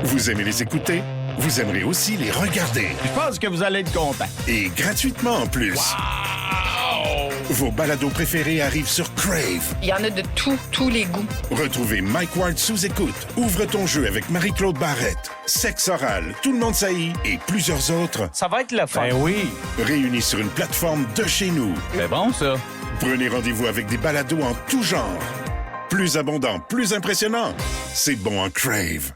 Vous aimez les écouter? Vous aimerez aussi les regarder. Je pense que vous allez être content. Et gratuitement en plus. Wow! Vos balados préférés arrivent sur Crave. Il y en a de tous les goûts. Retrouvez Mike Ward sous écoute, Ouvre ton jeu avec Marie-Claude Barrette, Sexe oral, Tout le monde saillit et plusieurs autres Ça va être le fun. Ben oui. réunis sur une plateforme de chez nous. C'est bon, ça. Prenez rendez-vous avec des balados en tout genre. Plus abondant, plus impressionnant. C'est bon en Crave.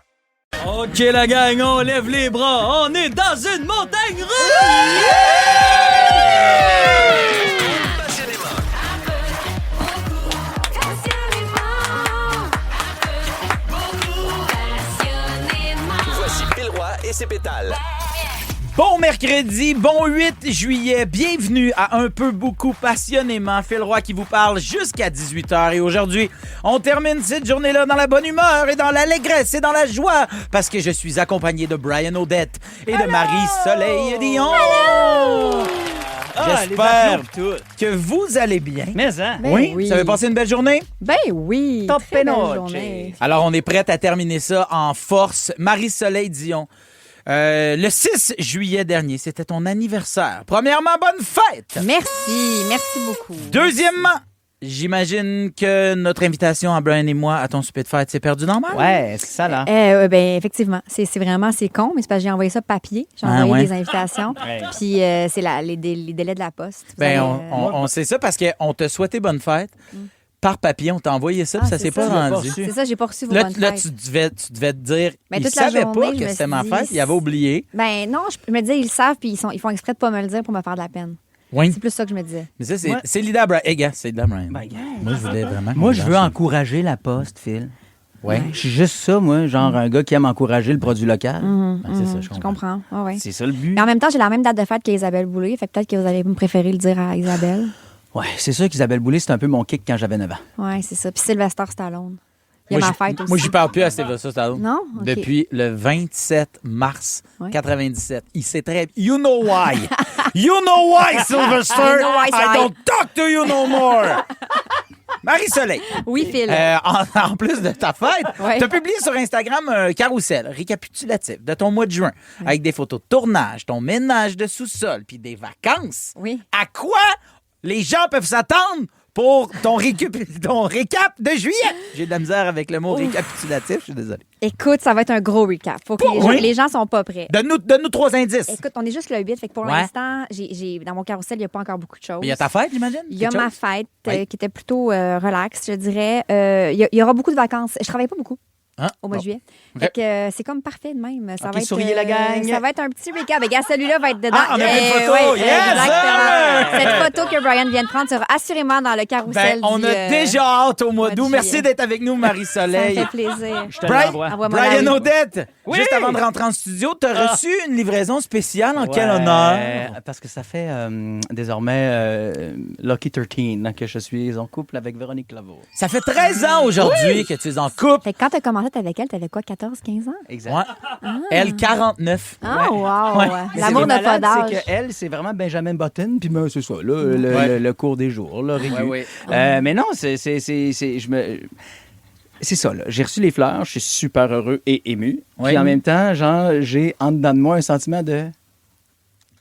OK, la gang, on lève les bras. On est dans une montagne russe! Voici Phil Roy et ses pétales. Bon mercredi, bon 8 juillet. Bienvenue à Un peu beaucoup passionnément. Phil Roy qui vous parle jusqu'à 18h. Et aujourd'hui, on termine cette journée-là dans la bonne humeur et dans l'allégresse et dans la joie parce que je suis accompagné de Brian Odette et de Marie-Soleil Dion. J'espère que vous allez bien. Mais hein? Ben Oui? oui. Vous avez passé une belle journée? Ben oui, Top très belle noche. journée. Alors, on est prête à terminer ça en force. Marie-Soleil Dion, le 6 juillet dernier, c'était ton anniversaire. Premièrement, bonne fête! Merci beaucoup. Deuxièmement, j'imagine que notre invitation à Brian et moi à ton souper de fête s'est perdue dans le mal. Ouais, c'est ça, là. Ben effectivement, c'est vraiment con, mais c'est parce que j'ai envoyé ça papier. J'ai envoyé ouais. des invitations. Ouais. Puis c'est les délais de la poste. Vous Ben, allez, on sait ça parce qu'on t'a souhaité bonne fête. Par papier, on t'a envoyé ça, puis ça c'est s'est pas ça. rendu. c'est ça, j'ai pas reçu vos Là, bonnes là fêtes. tu devais te dire, Ben, ils toute la savaient journée, pas je que me c'était suis ma dit, fête, ils avaient oublié. Ben non, je me disais, ils le savent, puis ils font exprès de pas me le dire pour me faire de la peine. Oui. C'est plus ça que je me disais. Mais ça, c'est Moi- c'est Lida Brian. Gars, c'est Lida Brian. Ben, gars. Moi, je voulais vraiment. Moi, qu'on je veux lâche. encourager la poste, Phil. Ouais. Je suis juste ça, moi, genre un gars qui aime encourager le produit local. Ben, c'est ça, je Je comprends. comprends. Ah ouais. C'est ça le but. Mais en même temps, j'ai la même date de fête qu'Isabelle Boulay, fait que peut-être que vous allez me préférer le dire à Isabelle. Ouais, c'est sûr qu'Isabelle Boulay, c'est un peu mon kick quand j'avais 9 ans. Ouais, c'est ça. Puis Sylvester Stallone. Il y a Moi, ma fête aussi. Moi, j'y parle plus à Sylvester Stallone. Non? OK. Depuis le 27 mars Ouais. 97. Il sait très bien. You know why. You know why, Sylvester. I know why, I Sy. don't talk to you no more. Marie-Soleil. Oui, Phil. En plus de ta fête, Ouais. tu as publié sur Instagram un carrousel récapitulatif de ton mois de juin avec des photos de tournage, ton ménage de sous-sol puis des vacances. Oui. À quoi les gens peuvent s'attendre pour ton récap de juillet? J'ai de la misère avec le mot récapitulatif, je suis désolé. Écoute, ça va être un gros recap. Faut que Oui. les gens sont pas prêts. Donne-nous 3 indices. Écoute, on est juste le 8, fait que pour Ouais. l'instant, j'ai dans mon carrousel, il n'y a pas encore beaucoup de choses. Mais il y a ta fête, j'imagine? Il y a Quelque ma chose? fête Oui. qui était plutôt relax, je dirais. Il y aura beaucoup de vacances. Je travaille pas beaucoup. Hein? Au mois Bon. de juillet. OK. Fait que c'est comme parfait de même. Ça OK, va être, souriez la gang. Ça va être un petit recap. Regarde, celui-là va être dedans. Ah, on a fait une photo. ouais, Yes, exactement. sir! Cette photo que Brian vient de prendre sera assurément dans le carrousel. Ben, on du, a déjà hâte au mois mois de d'août. Merci juillet. d'être avec nous, Ça me Marie-Soleil. fait plaisir. Je te Brian, l'envoie. Envoie-moi Brian la- Odette, Oui! juste avant de rentrer en studio, tu as reçu une livraison spéciale en quel Ouais, honneur? Parce que ça fait désormais Lucky 13 que je suis en couple avec Véronique Laveau. Ça fait 13 ans aujourd'hui que tu es en couple. Fait que quand tu as commencé avec elle, tu avais quoi, 14, 15 ans? Exact. Ouais. Elle, 49. Ah, wow! Ouais. Mais L'amour ce qui n'a est pas malade, d'âge. c'est qu'elle, c'est vraiment Benjamin Button, puis ben, c'est ça, là, le cours des jours, là, régulier. Ouais. Mais non, c'est ça, là. J'ai reçu les fleurs, je suis super heureux et ému. Ouais. Puis en même temps, genre, j'ai en dedans de moi un sentiment de...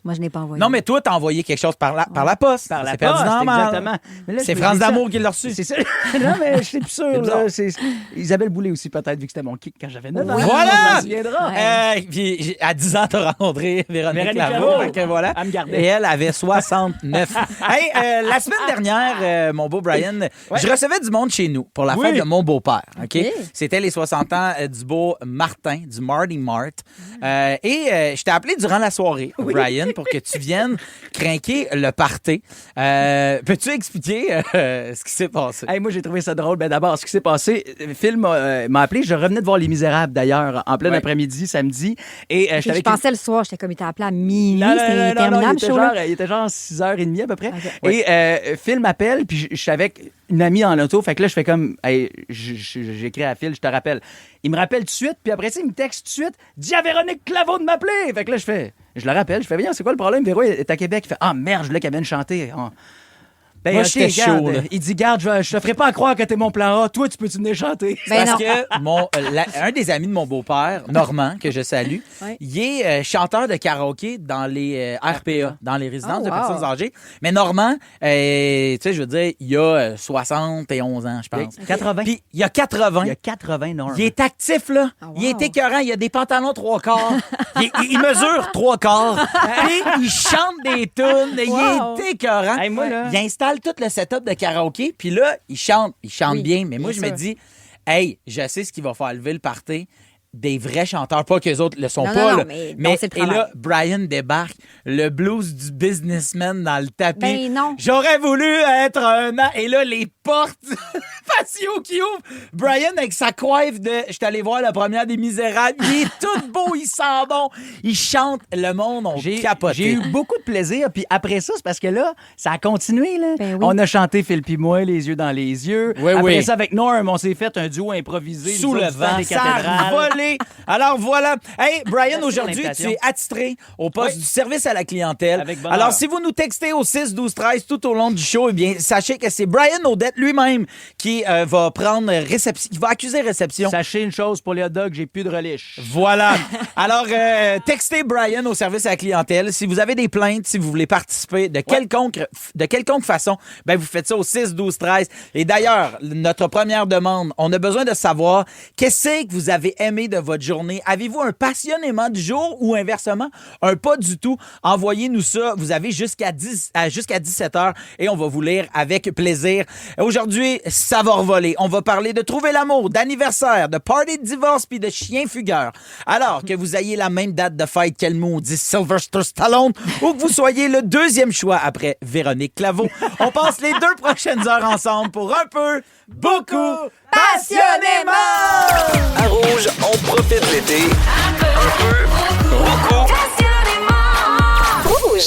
Moi, je n'ai pas envoyé. Non, mais toi, t'as envoyé quelque chose par la poste. Par la C'est perdu poste, dans le mal. exactement. Mais là, C'est je me France dis ça. d'amour qui l'a reçu. C'est ça. Non, mais je suis plus sûr. bizarre. Là, c'est Isabelle Boulay aussi, peut-être, vu que c'était mon kick quand j'avais 9 ans. Voilà! On s'en souviendra. Puis à 10 ans, t'as rencontré Véronique Laveau. Laveau. Fait que voilà. Elle me gardait. Et elle avait 69. Hey, la semaine dernière, mon beau Brian, je recevais du monde chez nous pour la fête de mon beau-père. OK? C'était les 60 ans du beau Martin, du Marty Mart. Je t'ai appelé durant la soirée, Brian, pour que tu viennes craquer le party. Peux-tu expliquer ce qui s'est passé? Hey, moi, j'ai trouvé ça drôle. Ben, d'abord, ce qui s'est passé, Phil m'a appelé. Je revenais de voir Les Misérables, d'ailleurs, en plein après-midi, samedi. Et Puis j'étais je avec pensais le soir, j'étais comme, il t'a appelé à minuit, Non, c'était il interminable, était, chaud, genre, là. il était genre 6h30 à peu près. Ok. Et Phil m'appelle, puis je suis avec une amie en auto. Fait que là, je fais comme, hey, j'écris à Phil, je te rappelle. Il me rappelle tout de suite, puis après ça, il me texte tout de suite, dis à Véronique Claveau de m'appeler. Fait que là, je le rappelle, je fais, viens, c'est quoi le problème? Véro est à Québec. Il fait, ah merde, je voulais qu'elle vienne chanter. Ben, Moi, OK, j'étais garde. chaud, là. Il dit, garde, je te ferai pas croire que t'es mon plan A. Toi, tu peux-tu venir chanter? Ben Parce non. que un des amis de mon beau-père, Normand, que je salue, Ouais. il est chanteur de karaoké dans les RPA, dans les résidences Oh, de wow. personnes âgées. Mais Normand, tu sais, je veux dire, il a 71 ans, je pense. 80. Puis il a 80. Il y a 80 normes. Il est actif, là. Oh, wow. Il est écœurant. Il a des pantalons 3/4. il mesure 3/4. Puis il chante des tunes. Wow. Il est écœurant. Hey, moi, là- Il installe tout le setup de karaoké. Puis là, il chante. Il chante Oui, bien. Mais moi, bien je me sûr. dis, hey, je sais ce qui va faire lever le party. Des vrais chanteurs, pas qu'eux autres le sont Non, pas. non, non, là. mais c'est le et là, travail. Brian débarque, le blues du businessman dans le tapis. Ben non. J'aurais voulu être un... Et là, les portes patio qui ouvrent. Brian avec sa coiffe de... Je suis allé voir la première des Misérables. Il est tout beau, il sent bon. Il chante. Le monde, on capoté. J'ai eu beaucoup de plaisir. Puis après ça, c'est parce que là, ça a continué. Là. Ben oui. On a chanté Phil puis moi, les yeux dans les yeux. Oui, après oui. ça, avec Norm, on s'est fait un duo improvisé. Sous nous le autres, du temps vent, des ça a cathédrales. volé. Alors voilà. Hey, Brian, Merci aujourd'hui, pour tu l'invitation. es attitré au poste Oui. du service à la clientèle. Avec bonheur. Alors, si vous nous textez au 6 12 13 tout au long du show, eh bien, sachez que c'est Brian Odette lui-même qui va prendre réception, qui va accuser réception. Sachez une chose, pour les hot dogs, j'ai plus de relish. Voilà. Alors, textez Brian au service à la clientèle. Si vous avez des plaintes, si vous voulez participer de quelconque façon, ben vous faites ça au 6 12 13. Et d'ailleurs, notre première demande, on a besoin de savoir qu'est-ce que vous avez aimé de votre journée. Avez-vous un passionnément du jour ou inversement, un pas du tout? Envoyez-nous ça. Vous avez jusqu'à 17 heures et on va vous lire avec plaisir. Aujourd'hui, ça va revoler. On va parler de trouver l'amour, d'anniversaire, de party de divorce puis de chien fugueur. Alors que vous ayez la même date de fête qu'elle maudit Sylvester Stallone ou que vous soyez le deuxième choix après Véronique Claveau, on passe les 2 prochaines heures ensemble pour un peu, beaucoup, passionnément! À Rouge, on profite de l'été. Un peu, beaucoup.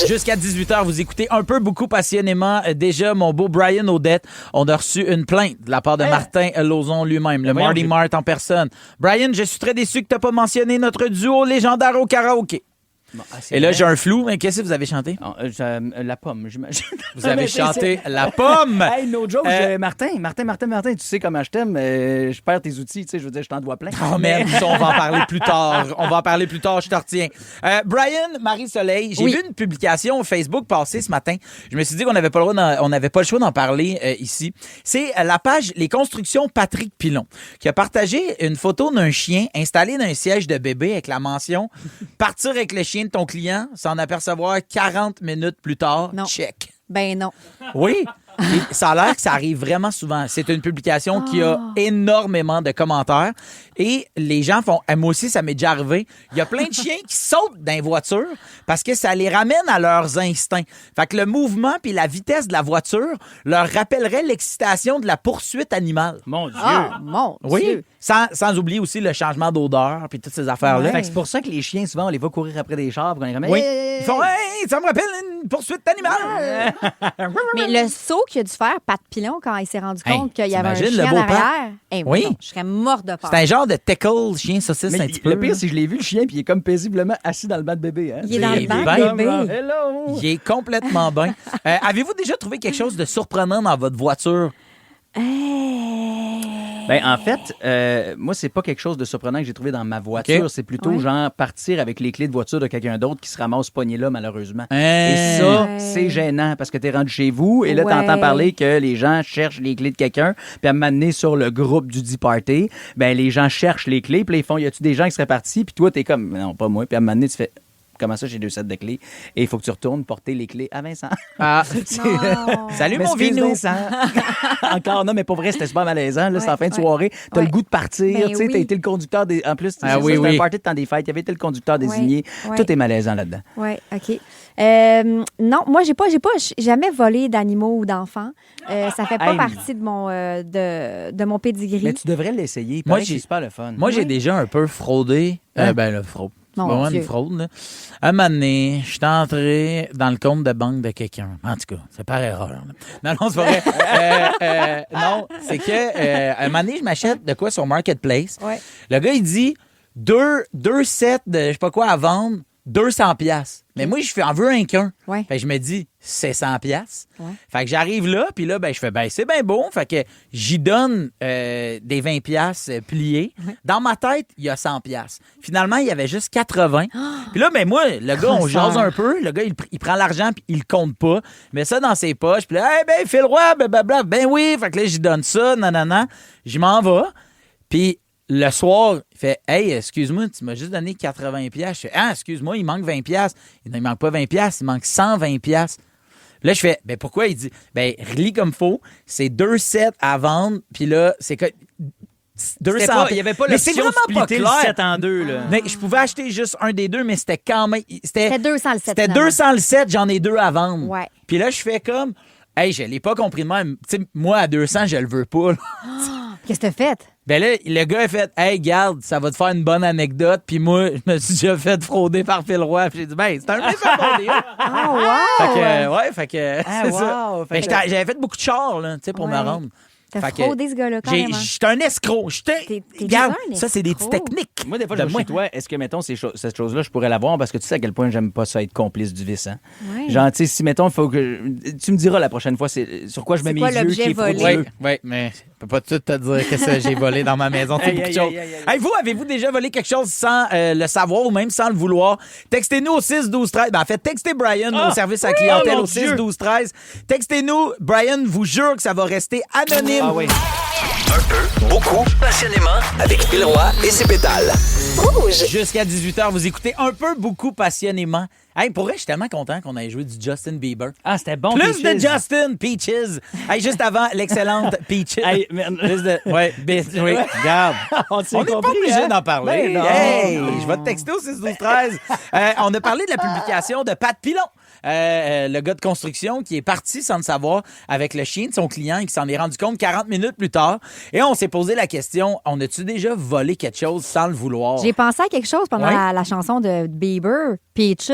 Jusqu'à 18h, vous écoutez un peu, beaucoup passionnément. Déjà, mon beau Brian Odette, on a reçu une plainte de la part de Martin Lauzon lui-même, le voyons, Marty j'ai- Mart en personne. Brian, je suis très déçu que tu n'as pas mentionné notre duo légendaire au karaoké. Bon, c'est Et là, vrai. j'ai un flou. Mais qu'est-ce que vous avez chanté? Ah, la pomme, j'imagine. Vous avez Mais c'est- chanté La Pomme. Hey, no joke, Euh, Martin, tu sais comment je t'aime. Je perds tes outils, tu sais, je veux dire, je t'en dois plein. Oh, man, ça, on va en parler plus tard. Je te retiens. Brian, Marie-Soleil, j'ai Oui. vu une publication Facebook passer ce matin. Je me suis dit qu'on n'avait pas le choix d'en parler ici. C'est la page Les Constructions Patrick Pilon qui a partagé une photo d'un chien installé dans un siège de bébé avec la mention « Partir avec le chien de ton client, s'en apercevoir 40 minutes plus tard, Non. check ». Ben non. Oui. Et ça a l'air que ça arrive vraiment souvent. C'est une publication qui a énormément de commentaires. Et les gens font... moi aussi, ça m'est déjà arrivé. Il y a plein de chiens qui sautent dans les voitures parce que ça les ramène à leurs instincts. Fait que le mouvement puis la vitesse de la voiture leur rappellerait l'excitation de la poursuite animale. Mon Dieu. Ah, mon Oui. Dieu. Sans oublier aussi le changement d'odeur puis toutes ces affaires-là. Fait que c'est pour ça que les chiens, souvent, on les voit courir après des chars. Puis on est comme, Oui. hey! Ils font « Hey, ça me rappelle une poursuite animale! Mais le saut qu'il a dû faire, Pat Pilon, quand il s'est rendu Hey, compte qu'il y avait un t'imagines le chien beau en Pat? arrière, Oui. non, je serais mort de peur. C'est un genre de tickle chien saucisse Mais un petit peu. le pire, là. c'est que je l'ai vu, le chien, puis il est comme paisiblement assis dans le banc de bébé. Hein? Il est dans Il le est banc bien. de bébé. Hello! Il est complètement bien. Avez-vous déjà trouvé quelque chose de surprenant dans votre voiture? Ben, en fait, moi, c'est pas quelque chose de surprenant que j'ai trouvé dans ma voiture. OK. C'est plutôt, Ouais. genre, partir avec les clés de voiture de quelqu'un d'autre qui se ramasse pogné là, malheureusement. Hein? Et ça, Ouais. c'est gênant parce que t'es rendu chez vous et là, Ouais. t'entends parler que les gens cherchent les clés de quelqu'un. Puis à m'amener sur le groupe du D-Party, ben les gens cherchent les clés. Puis là, ils font, y a-tu des gens qui seraient partis? Puis toi, t'es comme, non, pas moi. Puis à m'amener, tu fais, comment ça, j'ai 2 sets de clés? Et il faut que tu retournes porter les clés à Vincent. Ah, Non. salut mon M'excuse, Vinou! Vincent. Encore, non, mais pour vrai, c'était super malaisant. Là, c'est en fin de ouais. soirée. T'as Ouais. le goût de partir. Ben Tu sais, oui. t'as été le conducteur des. En plus, Ah c'est oui, ça, c'était oui. un party de temps des fêtes. Il y avait été le conducteur désigné. Ouais. Tout est malaisant là-dedans. Oui, OK. Non, moi, j'ai pas jamais volé d'animaux ou d'enfants. Ça fait pas Hey, partie de mon pédigree. Mais tu devrais l'essayer. Moi, Moi, c'est j'ai- super le fun. Moi, j'ai Oui. déjà un peu fraudé. Hein? Ben, le fraude. C'est Mon pas vraiment Dieu. une fraude, là. Un moment donné, je suis entré dans le compte de banque de quelqu'un. En tout cas, c'est par erreur. là. Non, c'est pas vrai. Non, c'est que un moment donné, je m'achète de quoi sur Marketplace. Ouais. Le gars, il dit deux sets de je sais pas quoi à vendre 200 pièces. Mais moi, je en veux un qu'un. Ouais. Fait que je me dis, c'est 100 pièces. Ouais. Fait que j'arrive là, puis là, ben, je fais, ben, c'est bien beau. Fait que j'y donne des 20 pièces pliées. Ouais. Dans ma tête, il y a 100 pièces. Finalement, il y avait juste 80. Puis là, ben, moi, le gars, on jase un peu. Le gars, il prend l'argent, puis il le compte pas. Il met ça dans ses poches. Puis là, hey, ben, Phil Roy, blablabla. Ben oui. Fait que là, j'y donne ça, nanana. Je m'en vais. Puis le soir, il fait, hey, excuse-moi, tu m'as juste donné 80 pièces. Je fais, ah, excuse-moi, il manque 20 pièces. Il manque pas 20 pièces, il manque 120 pièces. Là, je fais, ben pourquoi? Il dit, ben relis comme faut. C'est 2 sets à vendre. Puis là, c'est que 200. Il n'y avait pas Mais c'est l'option de vraiment pas splitter le clair. 7 en 2. Là. Mais je pouvais acheter juste un des deux, mais c'était quand même. C'était 200 le 7. C'était 200 le 7, j'en ai 2 à vendre. Ouais. Puis là, je fais comme, hey, je l'ai pas compris de même. Tu sais, moi, à 200, je le veux pas. Là. Qu'est-ce que t'as fait? Ben là, le gars a fait, hey, garde, ça va te faire une bonne anecdote. Puis moi, je me suis déjà fait frauder par Phil Roy. Puis j'ai dit, ben, c'est un méchant bon deal. Oh, wow! Fait que, ouais, fait que. Ah, c'est wow. ça. Fait Ben, que- j'avais fait beaucoup de chars, là, tu sais, pour me Ouais. rendre. T'as Fait que fraudé ce gars-là, carrément. J'étais un escroc. T'es Regarde, déjà un ça, c'est des petites escroc. techniques. Moi, des fois, de je vais chez toi. Est-ce que, mettons, cette chose-là, je pourrais l'avoir parce que tu sais à quel point j'aime pas ça être complice du vice. Hein? Ouais. Genre, tu sais, si, mettons, il faut que. Tu me diras la prochaine fois sur quoi je mets C'est mes quoi yeux l'objet qui est volé? frauduleux. Oui, mais je peux pas tout te dire que ça j'ai volé dans ma maison. C'est Aïe, beaucoup de aïe, choses. aïe, aïe, aïe. Hey, vous, avez-vous déjà volé quelque chose sans le savoir ou même sans le vouloir? Textez-nous au 6-12-13. Ben, en fait, textez Brian au service à la clientèle mon au Dieu. 6-12-13. Textez-nous. Brian vous jure que ça va rester anonyme. Ah oui. Un peu, beaucoup, passionnément, avec Phil Roy et ses pétales. Jusqu'à 18h, vous écoutez un peu, beaucoup, passionnément. Hey, pour vrai, je suis tellement content qu'on ait joué du Justin Bieber. Ah, c'était bon. Plus Peaches. de Justin Peaches. Hey, juste avant, l'excellente Peaches. Hey, man. Plus de... Ouais, oui, regarde. On s'est On n'est pas compris, obligé hein? d'en parler. Ben non. Hey, je vais te texter au 6-12-13. On a parlé de la publication de Pat Pilon. Le gars de construction qui est parti sans le savoir avec le chien de son client et qui s'en est rendu compte 40 minutes plus tard. Et on s'est posé la question, on a-tu déjà volé quelque chose sans le vouloir? J'ai pensé à quelque chose pendant Ouais. la chanson de Bieber, Peaches.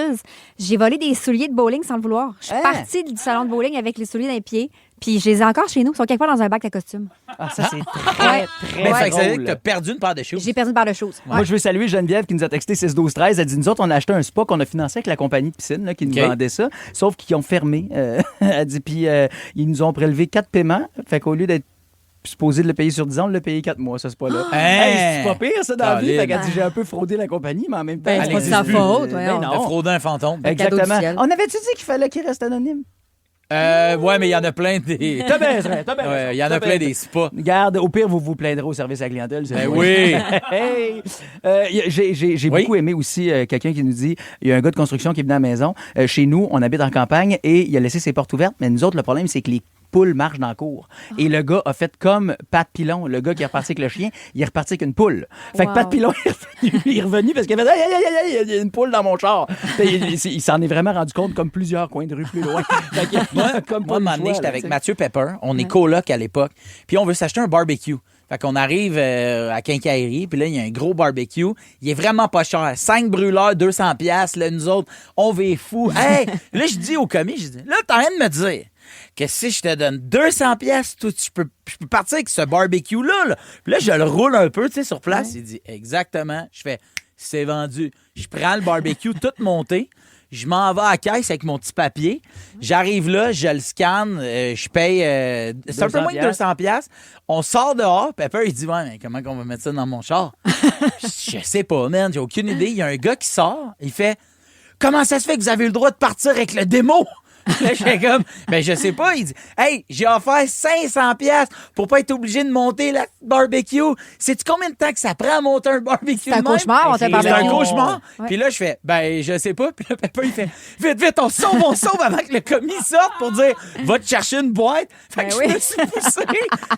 J'ai volé des souliers de bowling sans le vouloir. Je suis Hein? partie du salon de bowling avec les souliers dans les pieds. Puis je les ai encore chez nous. Ils sont quelque part dans un bac à costume. Ah, ça, c'est très, Ouais. très Mais fait que ça veut dire drôle. que t'as perdu une paire de choses. J'ai perdu une paire de choses. Moi, je veux saluer Geneviève qui nous a texté 6-12-13. Elle dit, nous autres, on a acheté un spa qu'on a financé avec la compagnie de piscine là, qui nous OK. vendait ça, sauf qu'ils ont fermé. Elle dit, puis ils nous ont prélevé 4 paiements. Fait qu'au lieu d'être supposé de le payer sur 10 ans, on l'a payé 4 mois, ça, c'est pas là. Hein? Hey, c'est pas pire, ça, dans la vie. Colin. Fait qu'elle dit, j'ai un peu fraudé la compagnie, mais en même temps... Ben, c'est pas de sa allez-y. faute, Ben voyons. T'as non. fraudé un fantôme. cadeau du Exactement. ciel. On avait-tu dit qu'il fallait qu'il reste anonyme? Ouais, mais il y en a plein des... T'as bien raison, t'as bien Ouais, raison, il y en t'as a bien plein raison. des spas. Garde, au pire, vous vous plaindrez au service à la clientèle. c'est Ben bon. oui. Hey! J'ai Oui. beaucoup aimé aussi quelqu'un qui nous dit il y a un gars de construction qui est venu à la maison. Chez nous, on habite en campagne et il a laissé ses portes ouvertes, mais nous autres, le problème, c'est que les poules marchent dans la cour. Et le gars a fait comme Pat Pilon, le gars qui est reparti avec le chien, il est reparti avec une poule. Fait que Wow. Pat Pilon il est revenu parce qu'il a fait aïe, aïe, aïe, aïe, il y a une poule dans mon char. Il s'en est vraiment rendu compte comme plusieurs coins de rue plus loin. Fait que, comme Moi, à un pas le moment donné, choix, j'étais là, avec tu sais. Mathieu Pepper. On est coloc à l'époque. Puis on veut s'acheter un barbecue. Fait qu'on arrive à Quincaillerie, puis là, il y a un gros barbecue. Il est vraiment pas cher. 5 brûleurs, 200 piastres. Là, nous autres, on va être fous. Hey! Là, je dis au commis, je dis, là, t'as rien de me dire que si je te donne 200 piastres, je peux partir avec ce barbecue-là. Là. Puis là, je le roule un peu, tu sais, sur place. Il dit, exactement. Je fais, c'est vendu. Je prends le barbecue tout monté. Je m'en vais à la caisse avec mon petit papier. J'arrive là, je le scanne, je paye c'est un peu moins de 200 piastres. On sort dehors, Pepper, il dit, ouais, mais comment qu'on va mettre ça dans mon char? Je sais pas, man, j'ai aucune idée. Il y a un gars qui sort, il fait, comment ça se fait que vous avez eu le droit de partir avec le démo? Là, je fais comme, ben, je sais pas. Il dit, hey, j'ai offert 500 piastres pour pas être obligé de monter la barbecue. Sais-tu combien de temps que ça prend à monter un barbecue? C'est un de même? cauchemar, on C'est t'a C'est un parlé. cauchemar. Ouais. Puis là, je fais, ben, je sais pas. Puis là, Pepper, il fait, vite, on sauve avant que le commis sorte pour dire, va te chercher une boîte. Fait que Ben oui. je me suis poussé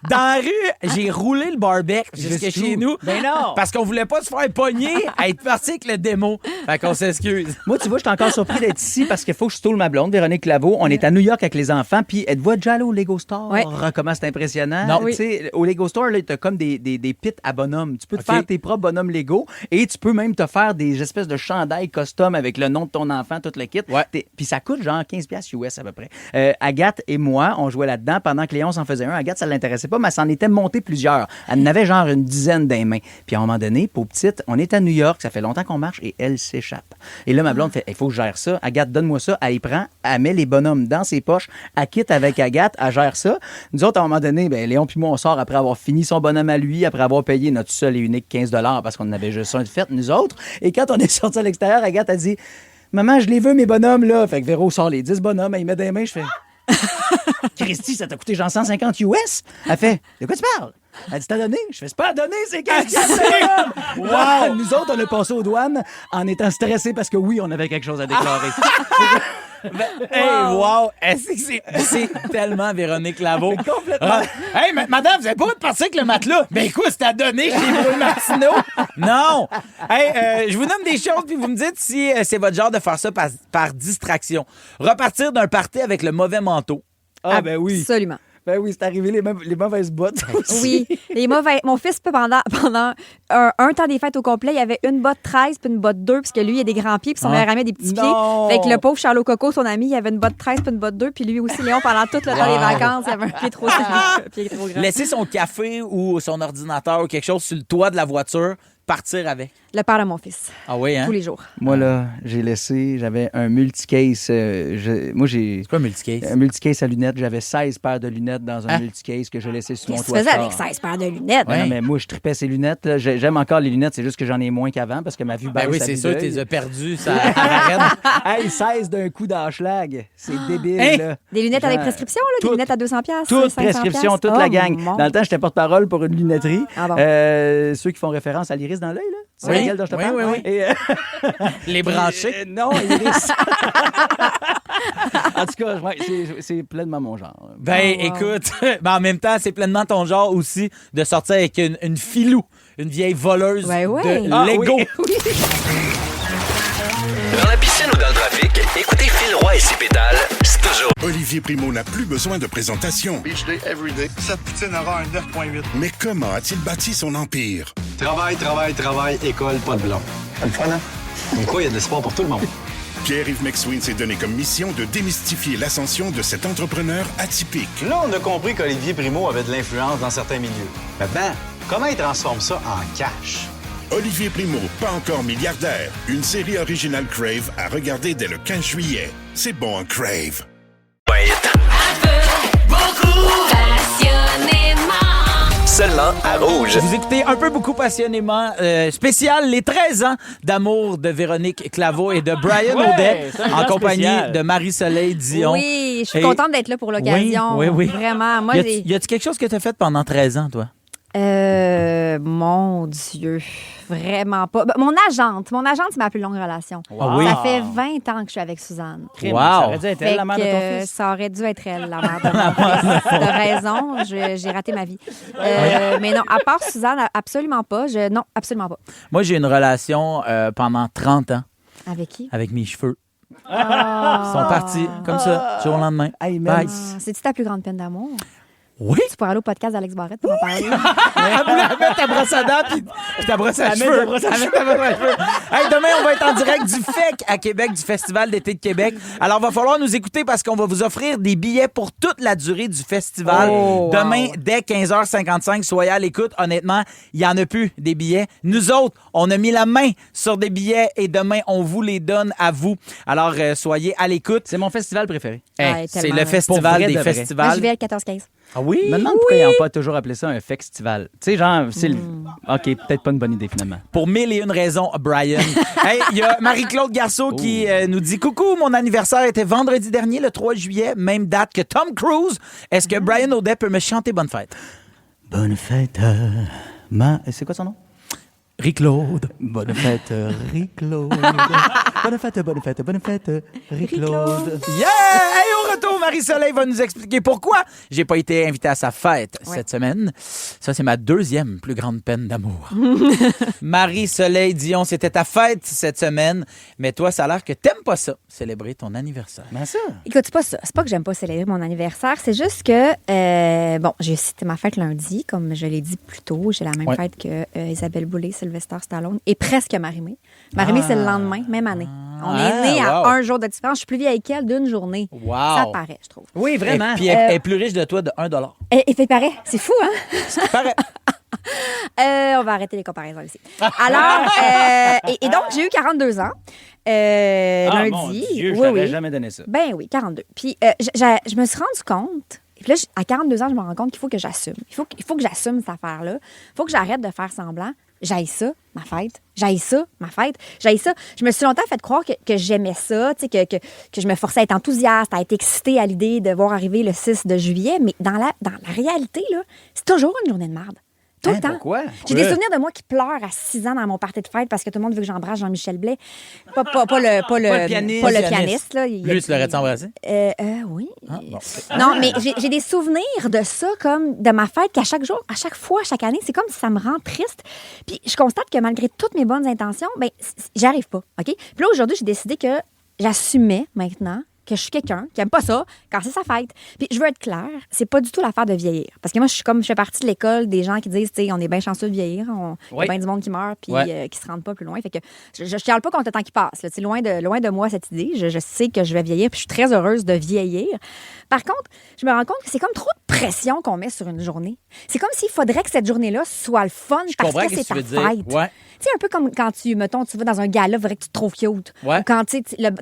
dans la rue. J'ai roulé le barbecue jusqu'à Jusqu'où? chez nous. Ben non. Parce qu'on voulait pas se faire pogner à être parti avec le démo. Fait qu'on s'excuse. Moi, tu vois, je suis encore surpris d'être ici parce qu'il faut que je stoule ma blonde, Véronique Claveau. On est à New York avec les enfants. Puis, êtes-vous déjà allé au Lego Store? Ouais. Comment c'est impressionnant? Non. Tu sais, au Lego Store, là, t'as comme des pits à bonhommes. Tu peux te OK. faire tes propres bonhommes Lego et tu peux même te faire des espèces de chandails custom avec le nom de ton enfant, tout le kit. Ouais. Puis ça coûte genre 15$ US à peu près. Agathe et moi, on jouait là-dedans pendant que Léon s'en faisait un. Agathe, ça l'intéressait pas, mais elle s'en était monté plusieurs. Elle en avait genre une dizaine dans les mains. Puis à un moment donné, pour petite, on est à New York, ça fait longtemps qu'on marche et elle s'échappe. Et là, ma blonde fait, il faut que je gère ça. Agathe, donne-moi ça. Elle y prend, elle met les bonhommes dans ses poches, elle quitte avec Agathe, elle gère ça. Nous autres, à un moment donné, ben, Léon puis moi, on sort après avoir fini son bonhomme à lui, après avoir payé notre seul et unique 15$ parce qu'on avait juste un de fête, nous autres. Et quand on est sorti à l'extérieur, Agathe a dit, maman, je les veux, mes bonhommes, là. Fait que Véro sort les 10 bonhommes, elle y met des mains, je fais, Christy, ça t'a coûté genre 150 US? Elle fait, de quoi tu parles? Elle dit, t'as donné? Je fais, c'est pas à donner, c'est 15$. Wow! Nous autres, on a passé aux douanes en étant stressés parce que oui, on avait quelque chose à déclarer. Hey, wow! Est-ce que c'est tellement Véronique Laveau. Complètement. Hey, madame, vous avez pas de partir avec le matelas? Ben écoute, c'est à donner chez les Martineau. Non! Hey, je vous nomme des choses, puis vous me dites si c'est votre genre de faire ça par distraction. Repartir d'un party avec le mauvais manteau. Ah, ben oui. Absolument. Ben oui, c'est arrivé les mauvaises bottes aussi. Oui, les mauvais. Mon fils, pendant un temps des fêtes au complet, il y avait une botte 13 puis une botte 2, puisque lui, il a des grands pieds, puis son meilleur ami a des petits Non. pieds. Fait que le pauvre Charlot Coco, son ami, il avait une botte 13 puis une botte 2, puis lui aussi, Léon, pendant tout le temps des vacances, il avait un pied trop grand. Laisser son café ou son ordinateur ou quelque chose sur le toit de la voiture, partir avec. Le père de mon fils, Ah oui, hein? tous les jours. Moi, là, j'avais un multicase. Moi, j'ai C'est quoi un multicase? un multicase à lunettes. J'avais 16 paires de lunettes dans un multicase que je laissais sur mon Qu'est-ce que tu toit. faisais de avec char. 16 paires de lunettes? Non, mais moi, je tripais ces lunettes. Là. J'aime encore les lunettes, c'est juste que j'en ai moins qu'avant parce que ma vue baisse. Ben oui, à c'est vue sûr, tu d'œil. les as perdus, ça arrête. Hey, 16 d'un coup d'Ashlag. C'est débile, Hein? là. Des lunettes avec Genre, prescription, là? Des toutes- lunettes à 200$? Toute 500$? prescription, toute la gang. Dans le temps, j'étais porte-parole pour une lunetterie. Ah bon. Ceux qui font référence à l'iris dans l'œil, là. Tu sais Oui. laquelle dont je te Oui, parle? oui, oui. Et, Les branchés. non, iris. En tout cas, ouais, c'est pleinement mon genre. Ben, Oh, wow. écoute, ben, en même temps, c'est pleinement ton genre aussi de sortir avec une filou, une vieille voleuse Ouais, ouais. de Ah, Lego. oui. Dans la piscine ou dans le trafic, écoutez Phil Roy et ses pédales, c'est toujours Olivier Primo n'a plus besoin de présentation. Beach day everyday. Cette poutine aura un 9.8. Mais comment a-t-il bâti son empire? Travail, école, pas de blanc. C'est le fun, hein? Comme quoi, il y a de l'espoir pour tout le monde. Pierre-Yves McSween s'est donné comme mission de démystifier l'ascension de cet entrepreneur atypique. Là, on a compris qu'Olivier Primo avait de l'influence dans certains milieux. Maintenant, comment il transforme ça en cash? Olivier Primo, pas encore milliardaire. Une série originale Crave à regarder dès le 15 juillet. C'est bon, Crave. seulement à Rouge. Vous écoutez un peu beaucoup passionnément spécial les 13 ans d'amour de Véronique Claveau et de Brian Audet c'est un en grand compagnie spécial. de Marie-Soleil Dion. Oui, je suis Et- contente d'être là pour l'occasion. Oui, oui, oui. Vraiment. Moi, Y a-tu quelque chose que tu as fait pendant 13 ans, toi? Mon Dieu, vraiment pas. Ben, mon agente, c'est ma plus longue relation. Ah oui? Ça fait 20 ans que je suis avec Suzanne. Crime, Wow. Ça aurait dû être Fait elle, la mère de ton que, fils. ça aurait dû être elle, la mère de mon fils. T'as raison, j'ai raté ma vie. Mais non, à part Suzanne, absolument pas. Non, absolument pas. Moi, j'ai une relation pendant 30 ans Avec qui? avec mes cheveux. Ah. Ils sont partis comme ça, du jour au lendemain. Hey, man. Bye. C'est-tu ta plus grande peine d'amour? Oui? Tu pourrais aller au podcast d'Alex Barrette pour en parler. Mets ta brosse à dents puis ta brosse à cheveux. Mets ta brosse à cheveux. Hey, demain, on va être en direct du FEC à Québec, du Festival d'été de Québec. Alors, il va falloir nous écouter parce qu'on va vous offrir des billets pour toute la durée du festival. Oh, Demain, dès 15h55, soyez à l'écoute. Honnêtement, il n'y en a plus des billets. Nous autres, on a mis la main sur des billets et demain, on vous les donne à vous. Alors, soyez à l'écoute. C'est mon festival préféré. Hey, Ouais, c'est tellement, le ouais. Pour festival vrai des de vrai. Moi, festivals. je vais le 14-15. Ah oui? Je me demande pourquoi ils n'ont pas toujours appelé ça un festival. Tu sais, genre, c'est le... OK, peut-être pas une bonne idée, finalement. Pour 1001 raisons, Brian. Hey, il y a Marie-Claude Garceau qui nous dit « Coucou, mon anniversaire était vendredi dernier, le 3 juillet, même date que Tom Cruise. Est-ce que Brian Audet peut me chanter Bonne fête? » Bonne fête, C'est quoi son nom? Rick-Claude. Bonne fête, Rick-Claude. Bonne fête, Rick-Claude. Yeah! Hey, au retour, Marie-Soleil va nous expliquer pourquoi j'ai pas été invité à sa fête cette semaine. Ça, c'est ma deuxième plus grande peine d'amour. Marie-Soleil Dion, c'était ta fête cette semaine, mais toi, ça a l'air que t'aimes pas ça, célébrer ton anniversaire. Ben ça. Écoute, c'est pas ça. C'est pas que j'aime pas célébrer mon anniversaire. C'est juste que, c'était ma fête lundi, comme je l'ai dit plus tôt. J'ai la même fête que Isabelle Boulay, Sylvester Stallone et presque Marie-Mé. Marie-Mé, c'est le lendemain, même année. On est nés à un jour de différence. Je suis plus vieille qu'elle d'une journée. Wow. Ça paraît, je trouve. Oui, vraiment. Et puis elle est plus riche de toi de $1. Et fait paraît. C'est fou, hein? Ça paraît. On va arrêter les comparaisons ici. Alors, et donc, j'ai eu 42 ans. Lundi. Mon Dieu, je t'avais jamais donné ça. Ben oui, 42. Puis, je me suis rendu compte. Puis là, à 42 ans, je me rends compte qu'il faut que j'assume. Il faut que j'assume cette affaire-là. Il faut que j'arrête de faire semblant. J'haïs ça, ma fête. J'haïs ça, ma fête. J'haïs ça. Je me suis longtemps fait croire que j'aimais ça, que je me forçais à être enthousiaste, à être excitée à l'idée de voir arriver le 6 de juillet. Mais dans la réalité, là, c'est toujours une journée de merde. Tout le temps. Pourquoi? J'ai des souvenirs de moi qui pleure à 6 ans dans mon party de fête parce que tout le monde veut que j'embrasse Jean-Michel Blais. Pas le pianiste. Là. Lui, tu l'aurais-tu embrassé? Oui. Ah, bon. Non, mais j'ai des souvenirs de ça, comme de ma fête, qu'à chaque jour, à chaque fois, chaque année, c'est comme si ça me rend triste. Puis je constate que malgré toutes mes bonnes intentions, ben j'y arrive pas, OK? Puis là, aujourd'hui, j'ai décidé que j'assumais maintenant que je suis quelqu'un qui aime pas ça quand c'est sa fête. Puis je veux être claire, c'est pas du tout l'affaire de vieillir. Parce que moi, je fais partie de l'école des gens qui disent, tu sais, on est bien chanceux de vieillir, il y a bien du monde qui meurt puis qui se rend pas plus loin. Fait que je chiale pas contre le temps qui passe. C'est loin de moi cette idée. Je sais que je vais vieillir puis je suis très heureuse de vieillir. Par contre, je me rends compte que c'est comme trop de pression qu'on met sur une journée. C'est comme s'il faudrait que cette journée-là soit le fun parce que c'est ta fête. Ouais. Tu sais, un peu comme quand tu vas dans un gala, il faudrait que tu te trouves cute. Ouais. Ou quand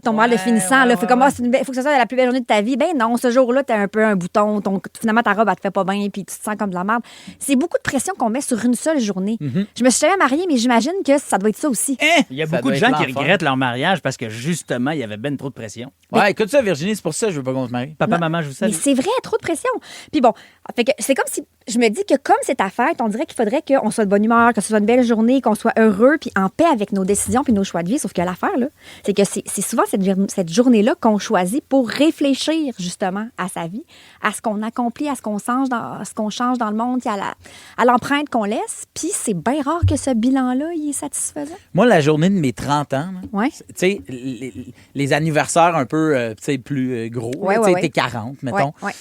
ton moral de finissant, là, fait comme il faut que ça soit la plus belle journée de ta vie. Ben non, ce jour-là, t'as un peu un bouton. Finalement, ta robe, elle te fait pas bien puis tu te sens comme de la merde. C'est beaucoup de pression qu'on met sur une seule journée. Je me suis jamais mariée, mais j'imagine que ça doit être ça aussi. Il y a Ça beaucoup de doit gens être qui l'enfer. regrettent leur mariage parce que justement, il y avait ben trop de pression. Ouais, écoute ça, Virginie, c'est pour ça que je veux pas qu'on se marie. Papa, maman, je vous salue. Mais c'est vrai, trop de pression. Puis bon, fait que c'est comme si je me dis que comme c'est ta fête, on dirait qu'il faudrait qu'on soit de bonne humeur, que ce soit une belle journée, qu'on soit heureux puis en paix avec nos décisions puis nos choix de vie. Sauf que l'affaire, là, c'est que c'est souvent cette journée-là qu'on choisit pour réfléchir justement à sa vie, à ce qu'on accomplit, à ce qu'on change dans le monde, puis à l'empreinte qu'on laisse. Puis c'est bien rare que ce bilan-là, il est satisfaisant. Moi, la journée de mes 30 ans, là, Ouais. tu sais, les anniversaires un peu plus gros, Ouais, là, tu sais, ouais. t'es 40, mettons. Ouais.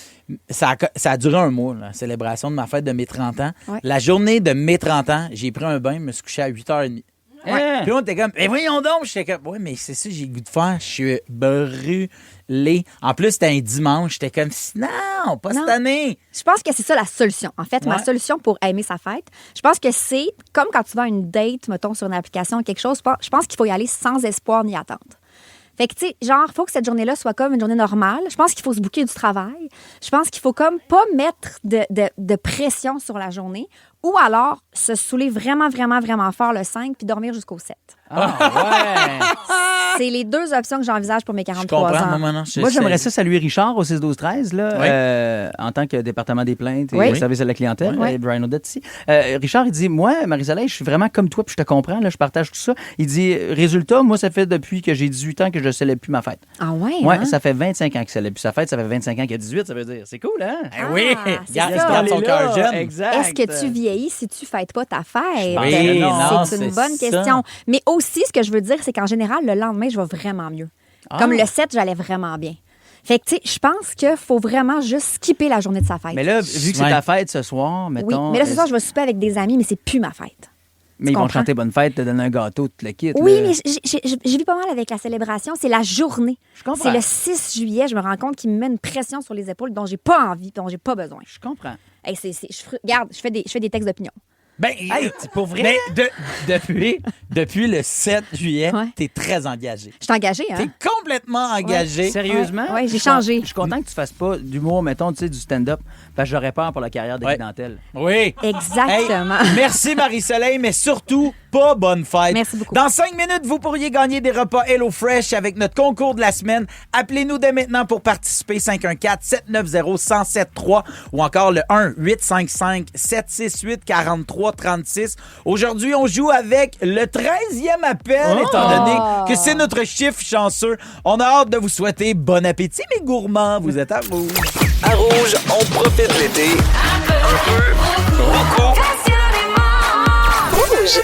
Ça a duré un mois, la célébration de ma fête de mes 30 ans. Ouais. La journée de mes 30 ans, j'ai pris un bain, je me suis couché à 8h30. Ouais. Puis là, on était comme, mais voyons donc, j'étais comme, ouais, mais c'est ça que j'ai le goût de faire. Je suis brûlé. En plus, c'était un dimanche. J'étais comme, non, pas cette année. Je pense que c'est ça la solution. En fait, ma solution pour aimer sa fête, je pense que c'est comme quand tu vas à une date, mettons, sur une application, quelque chose, je pense qu'il faut y aller sans espoir ni attente. Fait que, tu sais, genre, il faut que cette journée-là soit comme une journée normale. Je pense qu'il faut se bouquer du travail. Je pense qu'il faut comme pas mettre de pression sur la journée ou alors se saouler vraiment, vraiment, vraiment fort le 5 puis dormir jusqu'au 7. Ah, ouais. C'est les deux options que j'envisage pour mes Je 43 comprends, ans. moi, maintenant. Moi, j'aimerais ça saluer Richard au 6-12-13, là, en tant que département des plaintes et Oui. service à la clientèle. Oui. Et Brian Odette ici. Richard, il dit, moi, Marie-Soleil, je suis vraiment comme toi, puis je te comprends, là, je partage tout ça. Il dit, résultat, moi, ça fait depuis que j'ai 18 ans que je ne célèbre plus ma fête. Ah ouais? Ouais, hein? ça fait 25 ans qu'il célèbre plus sa fête, ça fait 25 ans qu'il a 18, ça veut dire. C'est cool, hein? Eh oui, c'est garde ça. garde son cœur jeune. Exact. Est-ce que tu vieillis si tu fêtes pas ta fête? Oui, non, c'est une c'est bonne ça. question. Mais aussi, ce que je veux dire, c'est qu'en général, le lendemain, je vais vraiment mieux. Comme le 7, j'allais vraiment bien. Fait que, tu sais, je pense qu'il faut vraiment juste skipper la journée de sa fête. Mais là, vu que c'est Ouais. ta fête ce soir, mettons. oui, mais là, ce soir, je vais souper avec des amis, mais c'est plus ma fête. Mais ils vont te comprends? chanter bonne fête, te donner un gâteau, tout le kit. Oui, là. mais je vis pas mal avec la célébration. C'est la journée. Je comprends. C'est le 6 juillet. Je me rends compte qu'il me met une pression sur les épaules dont j'ai pas envie, dont j'ai pas besoin. Je comprends. Hey, regarde, je fais des textes d'opinion. Ben, Hey, c'est pour vrai? Mais depuis le 7 juillet, Ouais. t'es très engagé. Je suis engagée, hein? T'es complètement engagé. Sérieusement? Ouais, j'ai Je suis changé. Je suis content que tu fasses pas d'humour, mettons, tu sais, du stand-up, parce que j'aurais peur pour la carrière de Ouais. Dentelle. Oui. Exactement. Hey, merci Marie-Soleil, mais surtout, pas bonne fête. Merci beaucoup. Dans 5 minutes, vous pourriez gagner des repas HelloFresh avec notre concours de la semaine. Appelez-nous dès maintenant pour participer. 514-790-1073 ou encore le 1-855-768-43 3336. Aujourd'hui, on joue avec le 13e appel, étant donné que c'est notre chiffre chanceux. On a hâte de vous souhaiter bon appétit, mes gourmands. Vous êtes à Rouge. À Rouge, on profite l'été un peu, beaucoup. Rouge.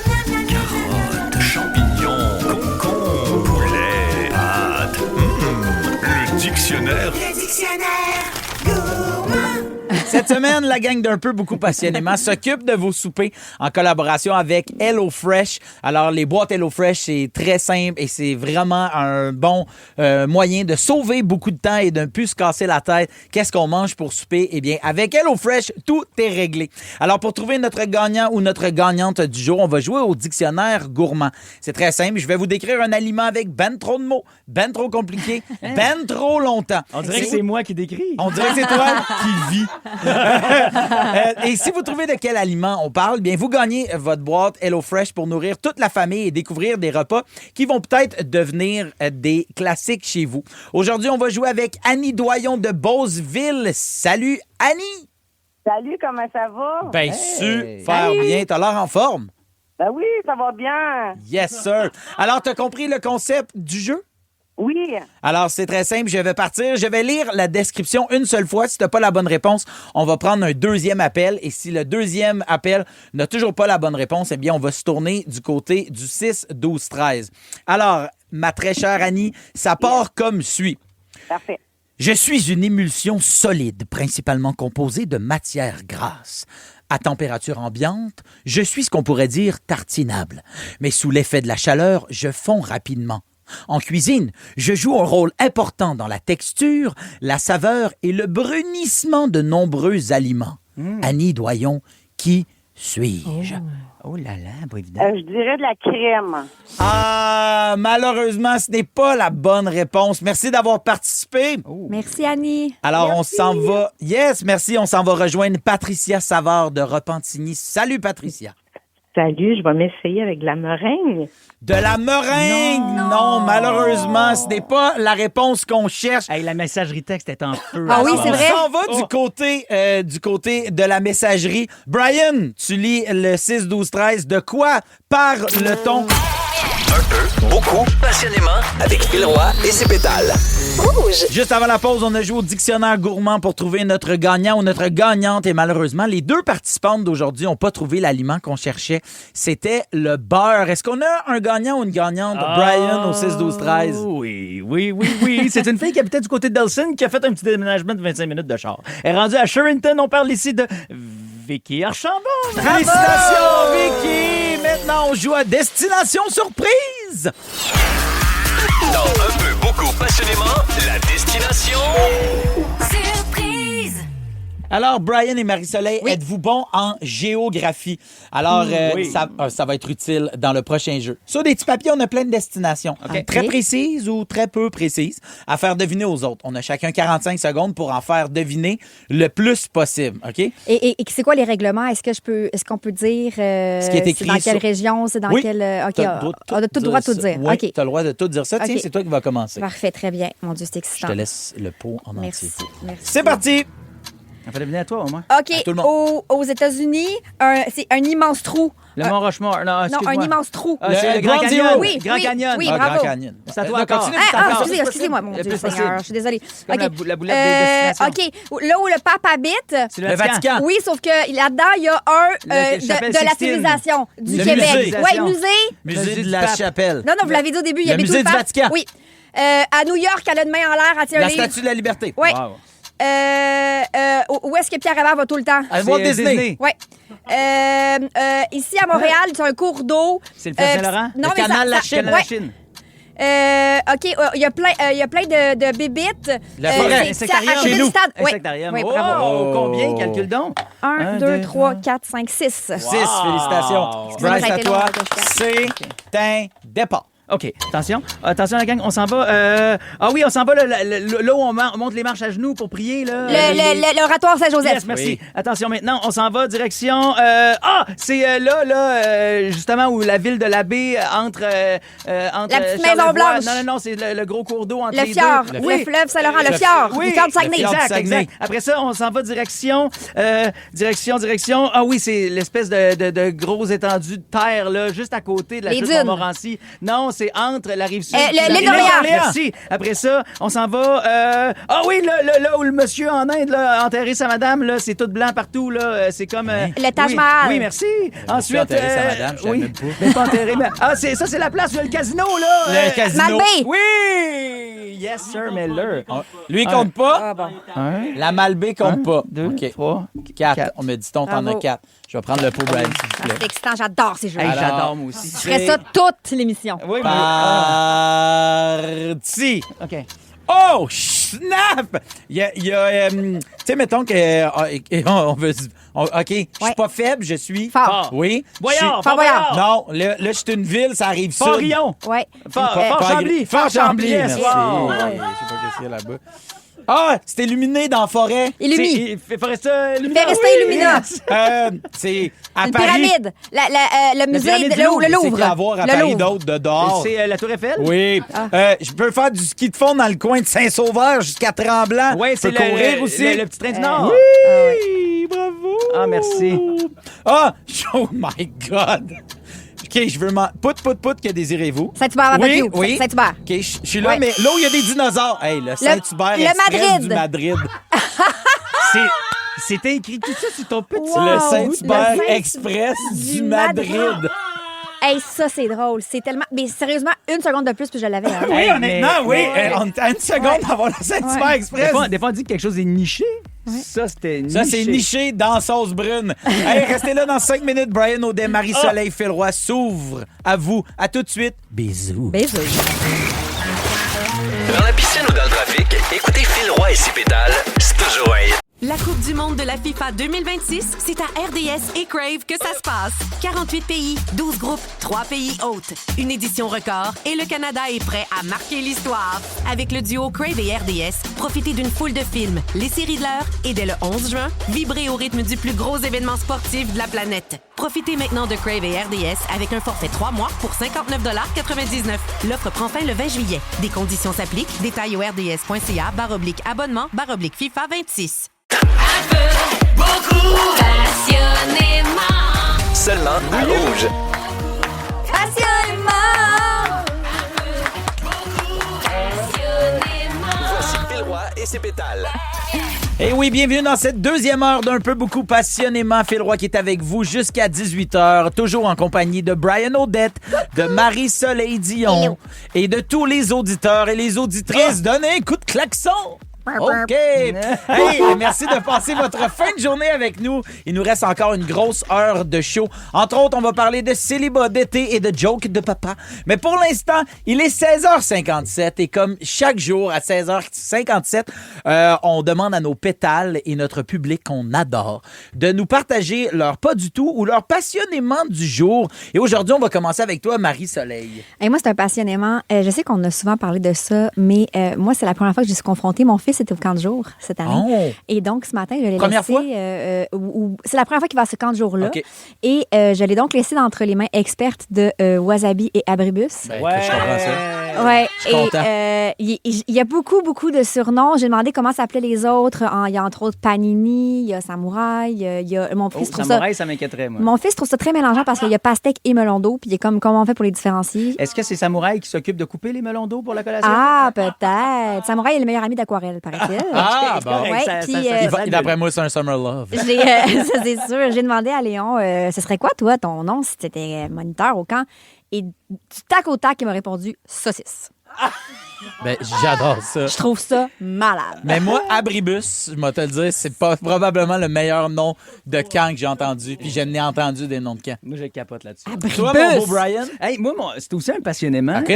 Carottes, champignons, concombres, poulet, pâtes. Le dictionnaire. Cette semaine, la gang d'Un peu beaucoup passionnément s'occupe de vos soupers en collaboration avec HelloFresh. Alors, les boîtes HelloFresh, c'est très simple et c'est vraiment un bon moyen de sauver beaucoup de temps et de ne plus se casser la tête. Qu'est-ce qu'on mange pour souper? Eh bien, avec HelloFresh, tout est réglé. Alors, pour trouver notre gagnant ou notre gagnante du jour, on va jouer au dictionnaire gourmand. C'est très simple. Je vais vous décrire un aliment avec ben trop de mots, ben trop compliqué, ben trop longtemps. On dirait que c'est moi qui décris. On dirait que c'est toi qui vis. Et si vous trouvez de quel aliment on parle, bien vous gagnez votre boîte HelloFresh pour nourrir toute la famille et découvrir des repas qui vont peut-être devenir des classiques chez vous. Aujourd'hui, on va jouer avec Annie Doyon de Beauceville. Salut Annie! Salut, comment ça va? Ben super bien. T'as l'air en forme? Ben oui, ça va bien. Yes sir. Alors, t'as compris le concept du jeu? Oui. Alors, c'est très simple. Je vais partir. Je vais lire la description une seule fois. Si tu n'as pas la bonne réponse, on va prendre un deuxième appel. Et si le deuxième appel n'a toujours pas la bonne réponse, eh bien, on va se tourner du côté du 6, 12, 13. Alors, ma très chère Annie, ça part comme suit. Parfait. Je suis une émulsion solide, principalement composée de matière grasse. À température ambiante, je suis ce qu'on pourrait dire tartinable. Mais sous l'effet de la chaleur, je fonds rapidement. En cuisine, je joue un rôle important dans la texture, la saveur et le brunissement de nombreux aliments. Annie Doyon, qui suis-je? Oh là là, pas évident. Je dirais de la crème. Ah, malheureusement, ce n'est pas la bonne réponse. Merci d'avoir participé. Merci, Annie. Alors, on s'en va. Yes, merci. On s'en va rejoindre Patricia Savard de Repentigny. Salut, Patricia. Salut, je vais m'essayer avec de la meringue. De la meringue! Non, malheureusement, ce n'est pas la réponse qu'on cherche. Hey, la messagerie texte est en feu. Ah oui, c'est vrai. On s'en va du côté de la messagerie. Brian, tu lis le 6, 12, 13. De quoi parle-t-on? Un peu, beaucoup, passionnément, avec Phil Roy et ses pétales. Rouge. Juste avant la pause, on a joué au dictionnaire gourmand pour trouver notre gagnant ou notre gagnante. Et malheureusement, les deux participantes d'aujourd'hui n'ont pas trouvé l'aliment qu'on cherchait. C'était le beurre. Est-ce qu'on a un gagnant ou une gagnante? Brian au 6, 12, 13. Oui. C'est une fille qui habitait du côté de Delson qui a fait un petit déménagement de 25 minutes de char. Elle est rendue à Sherrington. On parle ici de Vicky Archambault. Félicitations, Vicky! Maintenant, on joue à Destination Surprise. Dans un peu, beaucoup, passionnément, la destination Surprise! Alors, Brian et Marie-Soleil, êtes-vous bons en géographie? Alors, oui. ça va être utile dans le prochain jeu. Sur des petits papiers, on a plein de destinations. OK. Très précises ou très peu précises à faire deviner aux autres. On a chacun 45 secondes pour en faire deviner le plus possible. OK? Et c'est quoi les règlements? Est-ce qu'on peut dire Ce qui est écrit c'est dans quelle sur- région? C'est dans Oui. quelle... OK, T'as on a tout le droit de tout dire. Oui, OK. tu as le droit de tout dire ça. Tiens, OK. c'est toi qui vas commencer. Parfait, très bien. Mon Dieu, c'est Je excitant. te laisse le pot en Merci. entier. Merci. C'est parti! On fait deviner à toi, au moins. OK, À tout le monde. aux États-Unis, c'est un immense trou. Le Mont Rushmore. Non, Non, excuse-moi. un immense trou. Ah, c'est le Grand Ground Canyon. Zero. Oui, Grand oui, Canyon. oui. Ah, bravo. Grand Canyon. C'est à toi encore. Continue, Ah, c'est encore. excusez-moi, mon Le Dieu plus Seigneur, possible. je suis désolée. Comme OK. la boulette des destinations. OK, là où le pape habite, C'est Le Vatican. oui, sauf que là-dedans, il y a un La chapelle de la Sixtine. civilisation du Le Québec. musée. Oui, musée. Musée de la Chapelle. Non, vous l'avez dit au début, il y Le avait musée tout du pape. Vatican. Oui. À New York, elle a une main en l'air, elle tient un La livre. Statue de la Liberté. Oui. Wow. Où est-ce que Pierre Hébert va tout le temps? À Walt C'est Disney. Oui. Ici, à Montréal, c'est un cours d'eau. C'est le fleuve Saint-Laurent? Non, Le mais canal ça, La Chine. Canal ouais. la Chine. OK, il y a plein de bébites. La forêt. C'est à côté Chez du nous. stade. Oui. Insectarium. Oui, Oh, bravo. combien? Calcule donc. 1, 2, 3, 4, 5, 6. 6, félicitations. Ça Bryce, aurait à été toi, long, c'est un départ. OK, attention. Attention, la gang, on s'en va. Oui, on s'en va là où on monte les marches à genoux pour prier. Là. L'oratoire Saint-Joseph. Yes, merci. Oui. Attention, maintenant, on s'en va direction... c'est justement, où la ville de la baie entre... La petite Maison Blanche. Non, c'est le gros cours d'eau entre Le les fjord. deux. Le fleuve Saint-Laurent. Le fjord. Oui, Le fjord de Saguenay. exact. Après ça, on s'en va direction... Ah oui, c'est l'espèce de gros étendue de terre, là, juste à côté de la Les chute dunes. Montmorency. Non, c'est entre la rive sud. l'île d'Orléans. Merci. Après ça, on s'en va... là où le monsieur en Inde là, a enterré sa madame, là, c'est tout blanc partout, là. C'est comme... Le Taj oui. Mahal. Oui, merci. Ensuite... enterré sa madame, je savais même pas. Mais pas enterré, mais... ça, c'est la place où il y a le casino, là. Le casino. Malbaie. Oui! Yes, sir, Miller. Lui, il compte pas. Ah bon. La Malbaie compte pas. 2, OK. 3, 4. On me dit, t'en as Bravo. 4. Je vais prendre le pot, Brian, s'il vous C'est plaît. excitant. J'adore ces jeux. Hey, Alors, j'adore, moi aussi. Je ferais ça toute l'émission. Oui, Parti. OK. Oh, snap! Il y a tu sais, mettons que... on veut... OK, je suis Ouais. pas faible, je suis... Fort. Oui. Boyard, Fort Boyard. Non, là, je suis une ville, ça arrive sud. Fort-Rion. Ouais. Fort Chambly. Fort Chambly, Yes, merci. wow. Ouais, je sais pas qu'est-ce qu'il y a là-bas. Ah, c'est illuminé dans la forêt. Illumi. Foresta Illumina. Foresta Illumina. C'est à Une Paris. pyramide. Le musée, pyramide du le Louvre. le C'est Louvre. qu'il y a à voir à Le Paris Louvre. d'autres de dehors. C'est la Tour Eiffel? Oui. Je peux faire du ski de fond dans le coin de Saint-Sauveur jusqu'à Tremblant. Oui, Je c'est peux courir aussi. le petit train du Nord. Oui, bravo. Ah, merci. Ah, oh my God. OK, je veux Pout, que désirez-vous? Saint-Hubert barbecue. Oui. Saint-Hubert. OK, je suis là, Ouais. mais là où il y a des dinosaures. Hey, le Saint-Hubert le Express Madrid. du Madrid. C'était écrit tout ça sur ton petit... Wow. Le Saint-Hubert Le Saint- Express du du Madrid. Hey, ça, c'est drôle. C'est tellement... Mais sérieusement, une seconde de plus, puis je l'avais. Hein. Oui, Hey, honnêtement, oui. mais- On est à une seconde d'avoir le Saint-Hubert Ouais. Express. Des fois, on dit que quelque chose est niché. Ça, c'était niché. Ça, c'est niché dans sauce brune. Hey, restez là dans 5 minutes. Brian Audet, Marie-Soleil, Phil Roy s'ouvre à vous. À tout de suite. Bisous. Bisous. Dans la piscine ou dans le trafic, écoutez Phil Roy et ses pédales, c'est toujours un hit. La Coupe du monde de la FIFA 2026, c'est à RDS et Crave que ça se passe. 48 pays, 12 groupes, 3 pays hôtes. Une édition record et le Canada est prêt à marquer l'histoire. Avec le duo Crave et RDS, profitez d'une foule de films, les séries de l'heure et dès le 11 juin, vibrez au rythme du plus gros événement sportif de la planète. Profitez maintenant de Crave et RDS avec un forfait 3 mois pour 59,99 $. L'offre prend fin le 20 juillet. Des conditions s'appliquent. Détails au rds.ca/abonnement/FIFA 26. Beaucoup passionnément. Seulement à Rouge. Passionnément. Voici Phil Roy et ses pétales. Et oui, bienvenue dans cette deuxième heure d'un peu beaucoup passionnément. Phil Roy qui est avec vous jusqu'à 18h, toujours en compagnie de Brian Audet, de Marie-Soleil Dion et de tous les auditeurs et les auditrices. Donnez un coup de klaxon! OK! Hey, merci de passer votre fin de journée avec nous. Il nous reste encore une grosse heure de show. Entre autres, on va parler de célibat d'été et de joke de papa. Mais pour l'instant, il est 16h57 et comme chaque jour à 16h57, on demande à nos pétales et notre public qu'on adore de nous partager leur pas du tout ou leur passionnément du jour. Et aujourd'hui, on va commencer avec toi, Marie-Soleil. Moi, c'est un passionnément. Je sais qu'on a souvent parlé de ça, mais moi, c'est la première fois que je suis confrontée. Mon fils était au camp de jour cette année. Oh. Et donc, ce matin, je l'ai Première laissé... fois? C'est la première fois qu'il va à ce camp de jour-là. OK. Et je l'ai donc laissé entre les mains expertes de Wasabi et Abribus. Ben, je comprends ça. Ouais. Je suis content. Et il y a beaucoup de surnoms. J'ai demandé comment s'appelaient les autres. Il y a entre autres Panini, il y a Samouraï, il y a mon fils trouve Samouraï, ça m'inquiéterait, moi. Mon fils trouve ça très mélangeant parce qu'il y a pastèque et melon d'eau, puis il est comme comment on fait pour les différencier. Est-ce que c'est Samouraï qui s'occupe de couper les melons d'eau pour la collation? Ah, peut-être. Samouraï est le meilleur ami d'Aquarelle, paraît-il. Ah, bon. Ouais, puis, D'après moi, c'est un Summer Love. ça, c'est sûr. J'ai demandé à Léon, ce serait quoi, toi, ton nom, si tu étais moniteur au camp? Et du tac au tac, il m'a répondu saucisse. Ben, j'adore ça. Je trouve ça malade. Mais moi, Abribus, je vais te le dire, c'est pas probablement le meilleur nom de camp que j'ai entendu. Puis je n'ai entendu des noms de camp. Moi, je capote là-dessus. Abribus. Toi, mon beau Brian? Hey, moi, c'est aussi un passionnément. OK.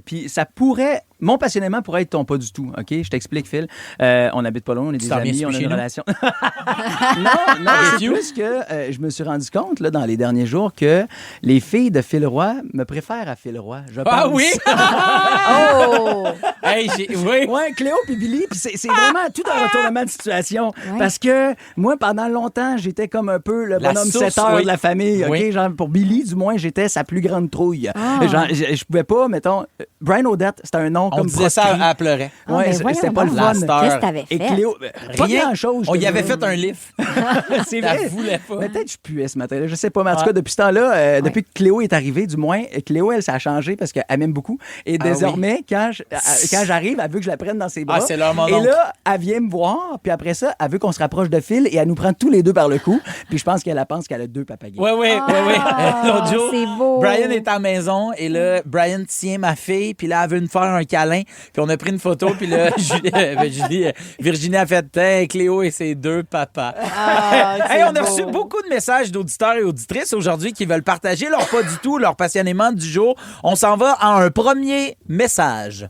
Puis ça pourrait mon passionnément pourrait être ton pas du tout, OK? Je t'explique, Phil. On habite pas loin, on est des amis, on a une relation. non, c'est plus que je me suis rendu compte là, dans les derniers jours que les filles de Phil Roy me préfèrent à Phil Roy, je pense. Ah oui? Oh! Hey, oui. Ouais, Cléo puis Billy, puis c'est vraiment tout un retournement de situation. Parce que moi, pendant longtemps, j'étais comme un peu le bonhomme 7 heures de la famille, OK? Oui. Genre, pour Billy, du moins, j'étais sa plus grande trouille. Genre, je pouvais pas, mettons... Brian Odette, c'était un nom On comme disait ça, elle pleurait. Ouais, c'était pas le fun. Qu'est-ce que t'avais fait? Et Cléo, pas Rien. grand-chose. On y avait fait un lift. C'est Elle vrai. voulait pas. Peut-être que je puais ce matin. Je sais pas. Mais en tout cas, depuis ce temps-là, depuis que Cléo est arrivée, du moins, Cléo, elle, ça a changé parce qu'elle m'aime beaucoup. Et désormais, quand j'arrive, elle veut que je la prenne dans ses bras. Ah, c'est leur moment. Et là, elle vient me voir. Puis après ça, elle veut qu'on se rapproche de Phil et elle nous prend tous les deux par le cou. Puis je pense qu'elle pense qu'elle a 2 papagayes. Oui. L'autre jour, c'est beau. Brian est à la maison et là, Brian tient ma fille, puis là, elle veut nous faire un câlin. Puis on a pris une photo, puis là, Virginie a fait « Cléo et ses 2 papas ». Hey, on a reçu beaucoup de messages d'auditeurs et auditrices aujourd'hui qui veulent partager leur pas du tout, leur passionnément du jour. On s'en va à un premier message.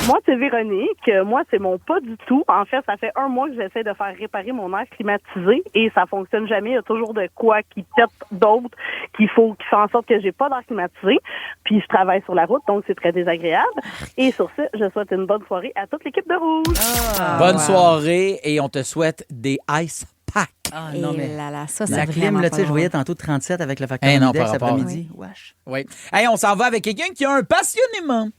Moi, c'est Véronique. Moi, c'est mon pas du tout. En fait, ça fait 1 mois que j'essaie de faire réparer mon air climatisé et ça fonctionne jamais. Il y a toujours de quoi qui pète d'autres qui fait en sorte que j'ai pas d'air climatisé. Puis je travaille sur la route, donc c'est très désagréable. Et sur ce, je souhaite une bonne soirée à toute l'équipe de Rouge. Bonne soirée et on te souhaite des ice packs. Ah, non, mais ça, c'est la clim, là, tu sais, je voyais tantôt 37 avec le facteur Index cet après-midi. Oui. Hey, on s'en va avec quelqu'un qui a un passionnément.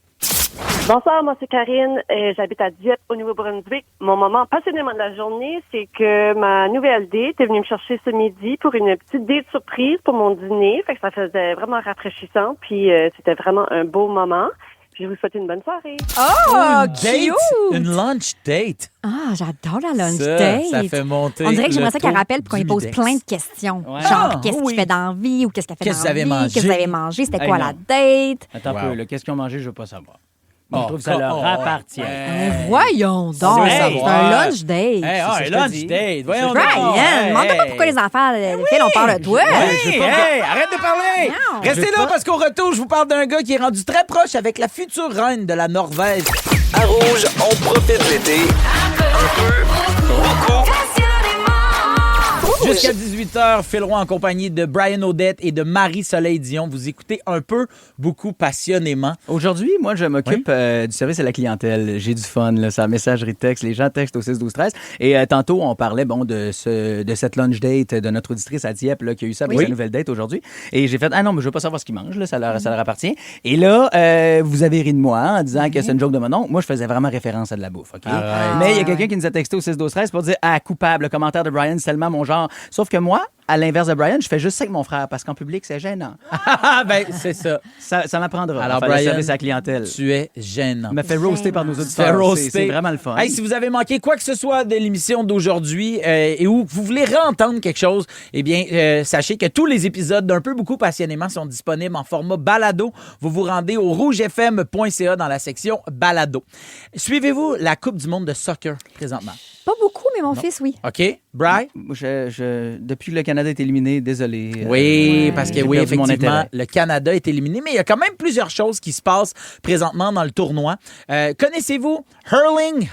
Bonsoir, moi c'est Karine. J'habite à Dieppe, au Nouveau-Brunswick. Mon moment passionnément de la journée, c'est que ma nouvelle date est venue me chercher ce midi pour une petite date surprise pour mon dîner. Fait que ça faisait vraiment rafraîchissant. Puis c'était vraiment un beau moment. Puis je vous souhaite une bonne soirée. Oh, cute! Une lunch date. Ah, j'adore la lunch Ça, date. ça fait monter. On dirait que j'aimerais ça le qu'elle taux rappelle pour qu'on lui pose d'humidex. plein de questions. Ouais. Genre, qu'est-ce que tu fais dans la vie ou qu'est-ce qu'elle fait Qu'est-ce dans la que vie? vous avez mangé? Qu'est-ce que vous avez mangé? C'était Hey, quoi non. la date? Attends un peu, là, qu'est-ce qu'ils ont mangé, je veux pas savoir. Moi, je Oh, trouve que ça leur appartient. Voyons donc. Hey, C'est un lunch date. Hey, ça un que je te lunch dis. date. Voyons donc. Brian, demande-toi pas pourquoi les enfants, les filles, on parle de toi. Hey, arrête de parler! Non. Restez là parce qu'au retour, je vous parle d'un gars qui est rendu très proche avec la future reine de la Norvège. À Rouge, on profite l'été. Un peu, beaucoup. Jusqu'à 18h, Phil Roy en compagnie de Brian Odette et de Marie-Soleil Dion. Vous écoutez un peu, beaucoup, passionnément. Aujourd'hui, moi, je m'occupe du service à la clientèle. J'ai du fun, là, ça, messagerie texte. Les gens textent au 6-12-13. Et tantôt, on parlait de cette lunch date de notre auditrice à Dieppe là, qui a eu ça avec sa nouvelle date aujourd'hui. Et j'ai fait, ah non, mais je veux pas savoir ce qu'ils mangent, là, ça leur appartient. Et là, vous avez ri de moi en disant que c'est une joke de mon oncle. Moi, je faisais vraiment référence à de la bouffe. OK? Mais il y a quelqu'un qui nous a texté au 6-12-13 pour dire, ah, coupable, le commentaire de Brian, c'est tellement mon genre. Sauf que moi, à l'inverse de Brian, je fais juste ça avec mon frère parce qu'en public, c'est gênant. Ben, c'est ça. Ça m'apprendra. Alors, Enfin, Brian, le service à la clientèle. Tu es gênant. Me fait roaster par nos Fait auditeurs. roaster. C'est vraiment le fun. Hey, si vous avez manqué quoi que ce soit de l'émission d'aujourd'hui et où vous voulez réentendre quelque chose, eh bien, sachez que tous les épisodes d'Un peu beaucoup passionnément sont disponibles en format balado. Vous vous rendez au rougefm.ca dans la section balado. Suivez-vous la Coupe du monde de soccer présentement? Pas beaucoup, mais mon fils, oui. OK? Bri? Depuis que le Canada est éliminé, désolé. Oui, parce que j'ai oui, perdu mon effectivement, intérêt. le Canada est éliminé, mais il y a quand même plusieurs choses qui se passent présentement dans le tournoi. Connaissez-vous Erling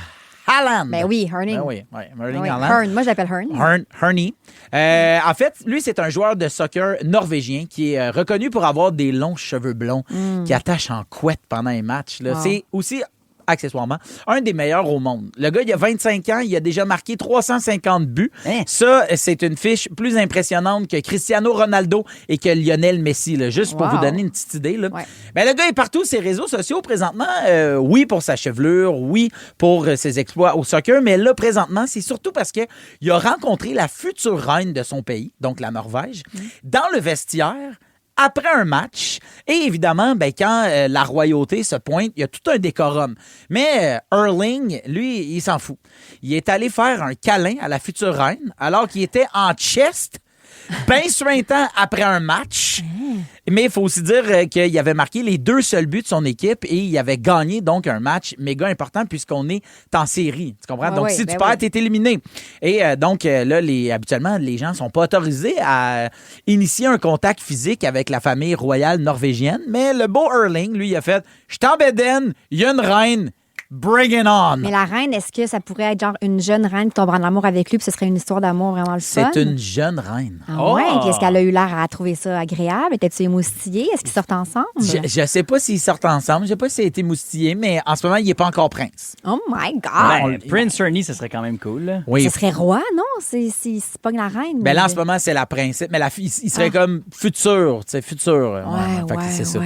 Haaland? Ben oui, Herning. Ben oui, Erling Oui, Haaland. Hearn. Moi, je l'appelle Hearn. Herney. En fait, lui, c'est un joueur de soccer norvégien qui est reconnu pour avoir des longs cheveux blonds qui attachent en couette pendant un match. Là. Wow. C'est aussi accessoirement, un des meilleurs au monde. Le gars, il a 25 ans, il a déjà marqué 350 buts. Hein? Ça, c'est une fiche plus impressionnante que Cristiano Ronaldo et que Lionel Messi, là, juste pour Wow. vous donner une petite idée. Là. Ouais. Ben, le gars est partout sur ses réseaux sociaux présentement. Oui, pour sa chevelure, oui, pour ses exploits au soccer, mais là, présentement, c'est surtout parce qu'il a rencontré la future reine de son pays, donc la Norvège, dans le vestiaire, après un match. Et évidemment, ben, quand la royauté se pointe, il y a tout un décorum. Mais Erling, lui, il s'en fout. Il est allé faire un câlin à la future reine alors qu'il était en chest bien suintant après un match. Mais il faut aussi dire qu'il avait marqué les 2 seuls buts de son équipe et il avait gagné donc un match méga important puisqu'on est en série. Tu comprends? Donc, si tu perds, t'es éliminé. Et donc, là, habituellement, les gens sont pas autorisés à initier un contact physique avec la famille royale norvégienne. Mais le beau Erling, lui, il a fait « Je suis en bédaine, il y a une reine. » Bring it on! Mais la reine, est-ce que ça pourrait être genre une jeune reine qui tombe en amour avec lui puis ce serait une histoire d'amour vraiment le fun? C'est une jeune reine. Ah ouais? Puis est-ce qu'elle a eu l'air à trouver ça agréable? Était-tu émoustillé? Est-ce qu'ils sortent ensemble? Je sais pas s'ils sortent ensemble. Je sais pas s'il a été moustillé, mais en ce moment, il n'est pas encore prince. Oh my God! Prince Ernie, ça serait quand même cool. Là. Oui. Ce serait roi, non? C'est pas la reine. Ben là, en ce moment, c'est la princesse. Mais la fille, il serait comme futur. Tu sais, futur. Ouais, c'est ça.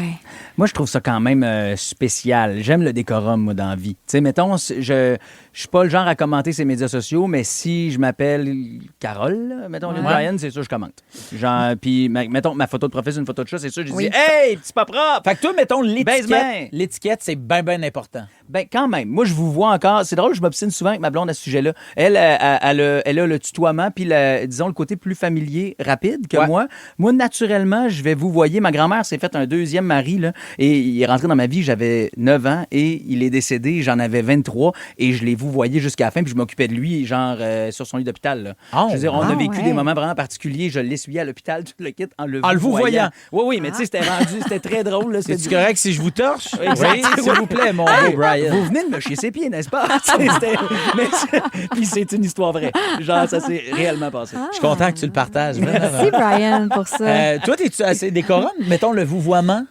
Moi, je trouve ça quand même spécial. J'aime le décorum, moi, dans la vie. Tu sais, mettons, je suis pas le genre à commenter ses médias sociaux, mais si je m'appelle Carole, là, mettons, Brian, c'est sûr que je commente. Genre, puis, mettons, ma photo de profil, c'est une photo de chat, c'est sûr, je dis « Hey, c'est pas propre! » Fait que toi, mettons, l'étiquette, c'est bien important. Ben, quand même. Moi, je vous vois encore. C'est drôle, je m'obstine souvent avec ma blonde à ce sujet-là. Elle a le tutoiement, puis, disons, le côté plus familier, rapide que moi. Moi, naturellement, je vais vous voyer. Ma grand-mère s'est fait un 2e mari, là, et il est rentré dans ma vie, j'avais 9 ans, et il est décédé, j'en avais 23, et je l'ai vouvoyé jusqu'à la fin, puis je m'occupais de lui, genre, sur son lit d'hôpital, là. Je veux dire, on a vécu des moments vraiment particuliers. Je l'essuyais à l'hôpital, tout le kit, en le voyant. Oui, mais tu sais, c'était très drôle, là. C'est correct si je vous torche? Oui, s'il vous plaît, mon beau Brian. Vous venez de me chier ses pieds, n'est-ce pas? Puis c'est une histoire vraie. Genre, ça s'est réellement passé. Je suis content que tu le partages. Merci, Brian, pour ça. Toi, es-tu assez décorum? Mettons le vouvoiement.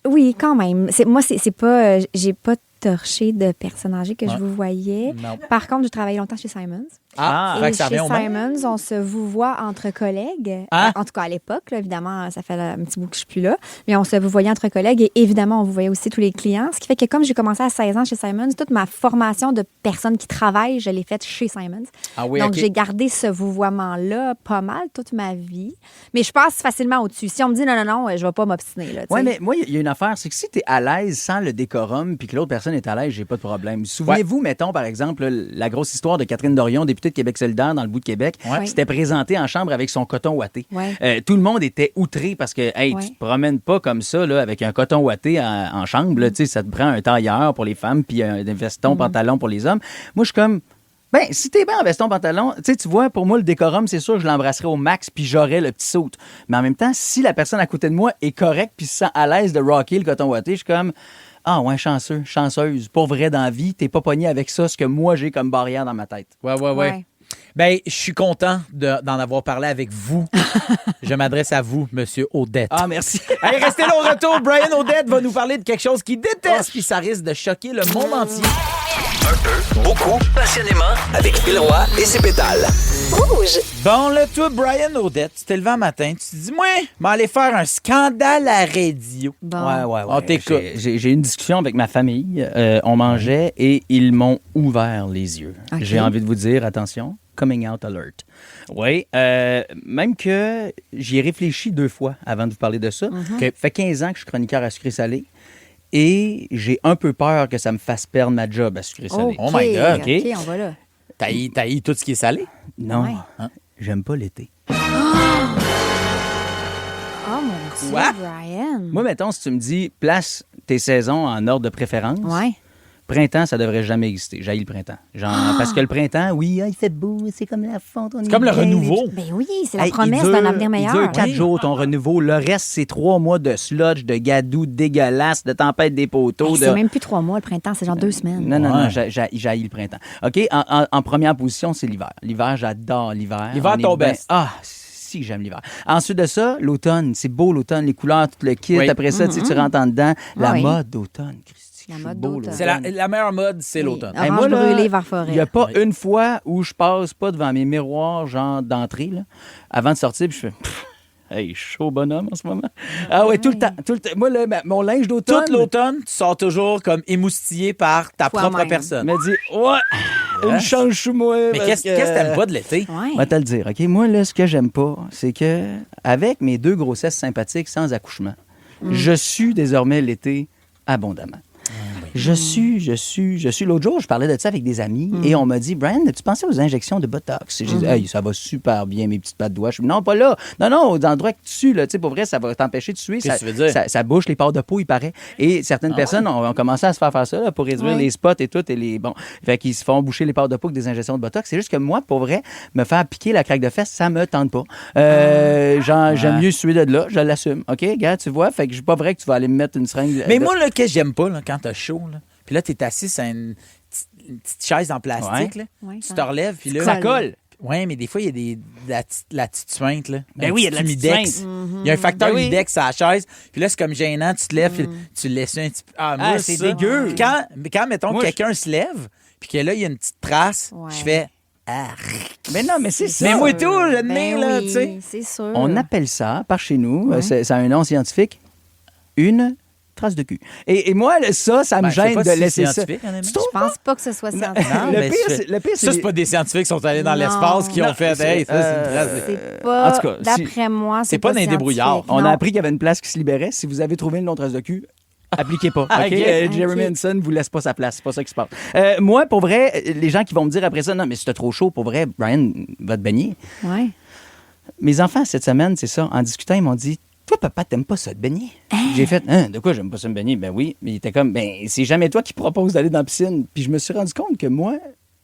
Oui, quand même. Moi, c'est pas... j'ai pas torché de personnes âgées que je vous voyais. Non. Par contre, j'ai travaillé longtemps chez Simons. Et ça chez revient au même. Simons, on se vouvoie entre collègues. En tout cas, à l'époque, là, évidemment, ça fait un petit bout que je suis plus là. Mais on se vouvoyait entre collègues et évidemment, on vouvoyait aussi tous les clients. Ce qui fait que comme j'ai commencé à 16 ans chez Simons, toute ma formation de personnes qui travaillent, je l'ai faite chez Simons. Donc, j'ai gardé ce vouvoiement-là pas mal toute ma vie. Mais je passe facilement au-dessus. Si on me dit non, je vais pas m'obstiner. Oui, mais moi, il y a une affaire, c'est que si tu es à l'aise sans le décorum puis que l'autre personne est à l'aise, j'ai pas de problème. Souvenez-vous, mettons, par exemple, la grosse histoire de Catherine Dorion, députée de Québec solidaire dans le bout de Québec, s'était présentée en chambre avec son coton ouaté. Tout le monde était outré parce que, hey, tu te promènes pas comme ça, là, avec un coton ouaté en chambre, là, tu sais, ça te prend un tailleur pour les femmes puis un veston, pantalon pour les hommes. Moi, je suis comme... Ben, si t'es bien en veston, pantalon, tu vois, pour moi, le décorum, c'est sûr, je l'embrasserais au max puis j'aurais le petit saut. Mais en même temps, si la personne à côté de moi est correcte puis se sent à l'aise de rocker le coton ouaté, je suis comme... Ah ouais, chanceux, chanceuse. Pour vrai, dans la vie, t'es pas pogné avec ça, ce que moi, j'ai comme barrière dans ma tête. Ouais. Ben, je suis content d'en avoir parlé avec vous. Je m'adresse à vous, Monsieur Odette. Ah, merci. Allez, restez là au retour. Brian Odette va nous parler de quelque chose qu'il déteste, puis ça risque de choquer le monde entier. Un peu, beaucoup, passionnément, avec Phil Roy et ses pétales. Rouge. Bon, là, toi, Brian Odette, tu t'es levé un matin, tu te dis, moi, je vais aller faire un scandale à radio. Bon. Ouais. On t'écoute. J'ai eu une discussion avec ma famille. On mangeait et ils m'ont ouvert les yeux. Okay. J'ai envie de vous dire, attention, coming out alert. Oui, même que j'y ai réfléchi 2 fois avant de vous parler de ça. Ça fait 15 ans que je suis chroniqueur à sucré-salé. Et j'ai un peu peur que ça me fasse perdre ma job à sucré-salé. Oh my God. OK, on va là. T'as tout ce qui est salé? Non, Ouais. J'aime pas l'été. Oh mon Dieu, Quoi? Brian. Moi, mettons, si tu me dis, place tes saisons en ordre de préférence, printemps, ça devrait jamais exister. J'haïs le printemps. Genre, parce que le printemps, oui, il fait beau, c'est comme la fonte. C'est comme le renouveau. Ben oui, c'est la promesse d'un avenir meilleur. Il dure 4 jours, ton renouveau. Le reste, c'est 3 mois de sludge, de gadou dégueulasse, de tempête des poteaux. C'est même plus 3 mois, le printemps, c'est genre 2 semaines. Non, j'haïs le printemps. OK, en première position, c'est l'hiver. L'hiver, j'adore l'hiver. L'hiver, ton best. Ah, si, j'aime l'hiver. Ensuite de ça, l'automne. C'est beau, l'automne, les couleurs, tout le kit. Après ça, tu rentres en dedans. La mode d'automne, Christy. La mode d'automne. C'est la meilleure mode, c'est l'automne. Orange moi, là, brûlé vers forêt. Il n'y a pas une fois où je passe pas devant mes miroirs, genre d'entrée, là, avant de sortir, puis je fais... Hey, chaud bonhomme en ce moment. Ah ouais, tout le temps. Moi, là, mon linge d'automne... Tout l'automne, tu sors toujours comme émoustillé par ta propre personne. Me dit, ouais, une chance sous moi. Mais qu'est-ce que t'aimes pas de l'été? On va te le dire, OK? Moi, là, ce que j'aime pas, c'est que avec mes 2 grossesses sympathiques sans accouchement, je sue désormais l'été abondamment. Je suis. L'autre jour, je parlais de ça avec des amis et on m'a dit, Brian, tu pensais aux injections de Botox? J'ai dit, hey, ça va super bien, mes petites pattes de doigts. Je dis, non, pas là. Non, aux endroits que tu sues, là. Tu sais, pour vrai, ça va t'empêcher de suer. Qu'est-ce que tu veux dire? Ça bouche les pores de peau, il paraît. Et certaines personnes ont commencé à se faire ça là, pour réduire les spots et tout. Et les, bon, fait qu'ils se font boucher les pores de peau avec des injections de Botox. C'est juste que moi, pour vrai, me faire piquer la craque de fesse, ça me tente pas. J'aime mieux suer de là, je l'assume. OK, gars, tu vois? Fait que je suis pas vrai que tu vas aller me mettre une seringue. Mais moi, là, qu'est-ce que j'aime pas, là, quand t'as chaud, là, puis là, t'es assis sur une petite chaise en plastique, là, tu te relèves, puis là... Ça colle. Oui, mais des fois, il y a la petite suinte, là. Ben oui, il y a de la petite suinte. Il y a un facteur humidex à la chaise. Puis là, c'est comme gênant. Tu te lèves, puis tu le laisses un petit peu... moi, c'est dégueu. Quand mettons, quelqu'un se lève, puis que là, il y a une petite trace, je fais... Mais non, mais c'est ça. Mais moi, tout, le nez, là, tu sais. C'est sûr. On appelle ça, par chez nous, ça a un nom scientifique, une trace de cul. Et moi, ça me gêne de laisser ça. Je pense pas que ce soit scientifique. Le pire, ça, c'est pas des scientifiques qui sont allés dans l'espace qui ont fait hey, ça, c'est une trace de... C'est pas, en tout cas, d'après moi, c'est pas dans les débrouillards. On a appris qu'il y avait une place qui se libérait. Si vous avez trouvé une autre trace de cul, appliquez pas. Okay? Jeremy Henson vous laisse pas sa place. C'est pas ça qui se passe. Moi, pour vrai, les gens qui vont me dire après ça, non, mais c'était trop chaud, pour vrai, Brian va te baigner. Ouais. Mes enfants, cette semaine, c'est ça, en discutant, ils m'ont dit, toi, papa, t'aimes pas ça te baigner? J'ai fait, de quoi j'aime pas ça me baigner? Ben oui. Mais il était comme, c'est jamais toi qui proposes d'aller dans la piscine. Puis je me suis rendu compte que moi,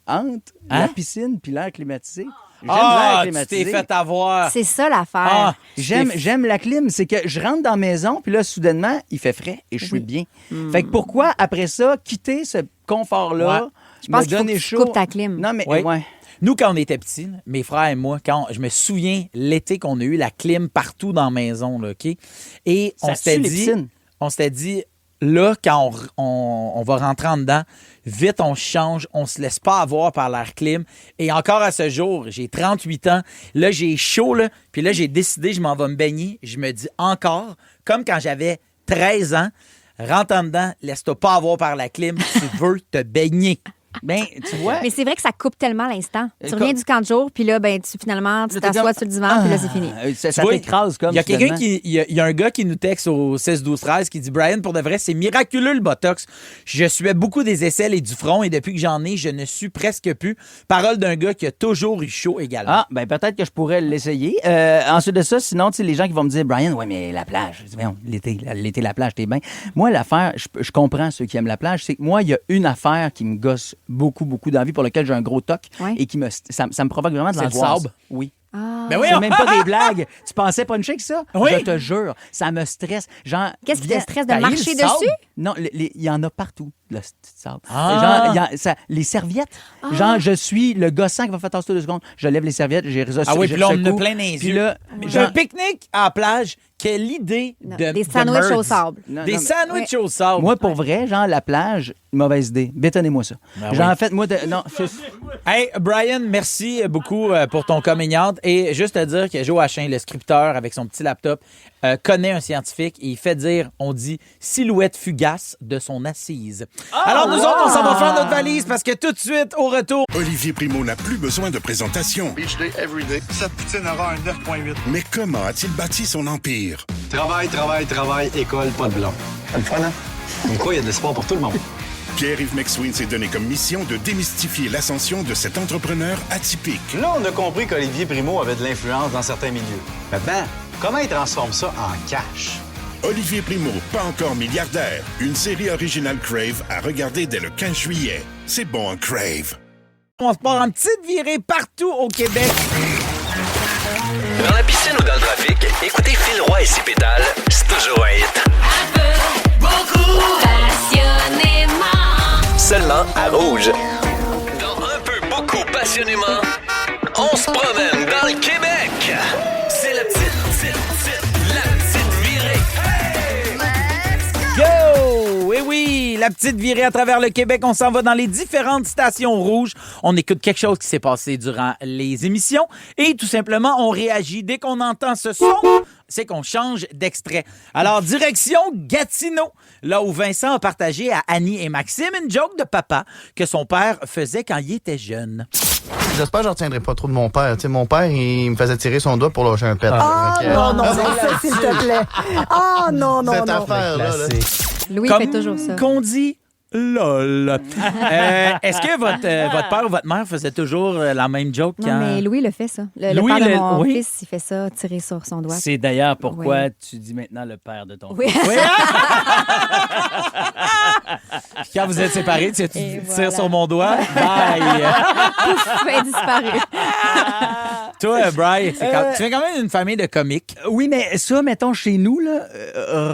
entre la piscine puis l'air climatisé, j'aime l'air climatisé. Tu t'es fait avoir. C'est ça l'affaire. J'aime la clim. C'est que je rentre dans la maison, puis là, soudainement, il fait frais et je suis bien. Fait que pourquoi, après ça, quitter ce confort-là, je pense qu'il faut que tu coupes ta clim. Non, mais Nous, quand on était petits, mes frères et moi, je me souviens l'été qu'on a eu la clim partout dans la maison, là, OK? Et on s'était dit, là, quand on va rentrer en dedans, vite, on change, on se laisse pas avoir par l'air clim. Et encore à ce jour, j'ai 38 ans, là, j'ai chaud, là, puis là, j'ai décidé, je m'en vais me baigner. Je me dis encore, comme quand j'avais 13 ans, rentre en dedans, laisse-toi pas avoir par la clim, tu veux te baigner. Ben, tu vois. Mais c'est vrai que ça coupe tellement l'instant. Tu reviens du camp de jour, puis là, tu t'assois sur le divan, puis là, c'est fini. Ça t'écrase comme. Il y a quelqu'un il y a un gars qui nous texte au 16-12-13 qui dit, Brian, pour de vrai, c'est miraculeux le Botox. Je suais beaucoup des aisselles et du front, et depuis que j'en ai, je ne sue presque plus. Parole d'un gars qui a toujours eu chaud également. Ah, ben peut-être que je pourrais l'essayer. Ensuite de ça, sinon, tu sais, les gens qui vont me dire, Brian, ouais, mais la plage. Je dis, l'été, la plage, t'es bien. Moi, l'affaire, je comprends ceux qui aiment la plage, c'est que moi, il y a une affaire qui me gosse beaucoup d'envie, pour lequel j'ai un gros toc et qui ça me provoque vraiment de l'angoisse. C'est le sable? Oui. Ben oui, c'est même pas des blagues. Tu pensais puncher que ça? Oui. Je te jure, ça me stresse. Genre, qu'est-ce qui te stresse de marcher dessus? Non, il y en a partout, le sable. Genre, les serviettes. Genre, je suis le gossant qui va faire tasser 2 secondes. Je lève les serviettes, j'ai résolu. Ah oui, puis là, on en a plein dans les yeux. Puis là, j'ai un pique-nique à la plage. Quelle idée des sandwichs au sable. Des sandwichs au sable. Moi, pour vrai, genre, la plage, mauvaise idée. Bétonnez-moi ça. En fait, moi, non. Hey, Brian, merci beaucoup pour ton coming out. Et juste te dire que Joachim, le scripteur, avec son petit laptop, connaît un scientifique et il fait dire, on dit, silhouette fugace de son assise. Alors, nous autres, on s'en va faire notre valise parce que tout de suite, au retour... Olivier Primo n'a plus besoin de présentation. Beach day, everyday. Cette poutine aura un 9.8. Mais comment a-t-il bâti son empire? Travail, école, pas de blanc. C'est le fun, hein? Comme quoi, il y a de l'espoir pour tout le monde. Pierre-Yves McSween s'est donné comme mission de démystifier l'ascension de cet entrepreneur atypique. Là, on a compris qu'Olivier Primo avait de l'influence dans certains milieux. Maintenant, comment il transforme ça en cash? Olivier Primo, pas encore milliardaire. Une série originale Crave à regarder dès le 15 juillet. C'est bon, Crave. On se part en petite virée partout au Québec. Dans la piscine ou dans le trafic, écoutez Phil Roy et ses pédales, c'est toujours un hit. Un peu, beaucoup, passionnément. Seulement à Rouge. Dans Un peu, beaucoup, passionnément, on se promène dans le Québec. C'est la petite virée. Hey! Let's Go! Eh oui, la petite virée à travers le Québec. On s'en va dans les différentes stations rouges. On écoute quelque chose qui s'est passé durant les émissions et tout simplement, on réagit. Dès qu'on entend ce son, c'est qu'on change d'extrait. Alors, direction Gatineau, là où Vincent a partagé à Annie et Maxime une joke de papa que son père faisait quand il était jeune. J'espère que je ne retiendrai pas trop de mon père. Tu sais, mon père, il me faisait tirer son doigt pour lâcher un pet. Non, ça, s'il te plaît. Ah, non. Cette affaire-là. Louis fait toujours ça. Qu'on dit Lol. Est-ce que votre père ou votre mère faisait toujours la même joke? Non, mais Louis le fait, ça. Le Louis, père de mon oui. fils, il fait ça, tirer sur son doigt. C'est d'ailleurs pourquoi Oui. tu dis maintenant le père de ton Oui. fils. Oui. Puis quand vous êtes séparés, tu Et tires voilà. sur mon doigt. Bye. Pouf, elle est disparue. Toi, Brian, tu fais quand même une famille de comiques. Oui, mais ça, mettons, chez nous, là,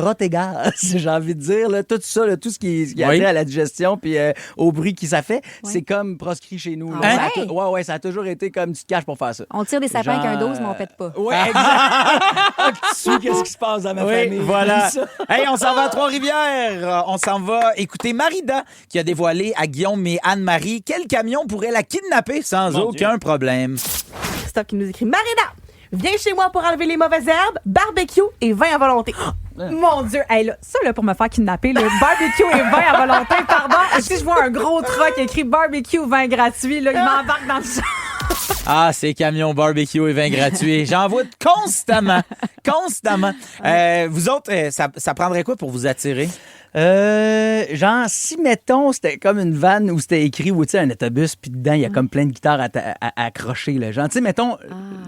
rot et gaz, j'ai envie de dire, là, tout ça, là, tout ce qui a Oui. trait à la digestion puis au bruit qui ça fait, c'est comme proscrit chez nous. Là. Ah Ça a ouais? ouais, ça a toujours été comme tu te caches pour faire ça. On tire des sapins avec un 12, mais on pète pas. Ouais, exact. Tu sais qu'est-ce qui se passe dans ma Oui, famille. voilà. Ça. Hey, on s'en va à Trois-Rivières. On s'en va écouter Marida qui a dévoilé à Guillaume et Anne-Marie quel camion pourrait la kidnapper sans aucun problème. Stop qui nous écrit Marina, viens chez moi pour enlever les mauvaises herbes, barbecue et vin à volonté. Mon Dieu, hey, là, ça là, pour me faire kidnapper, le barbecue et vin à volonté, pardon, si je vois un gros truck écrit barbecue vin gratuit, là, il m'embarque dans le champ. Ah, ces camions barbecue et vin gratuit. J'en vois constamment. Constamment. Vous autres, ça prendrait quoi pour vous attirer? Genre, si, mettons, c'était comme une vanne où c'était écrit, ou tu sais, un autobus, puis dedans, il y a comme plein de guitares à accrocher, là. Genre, tu sais, mettons,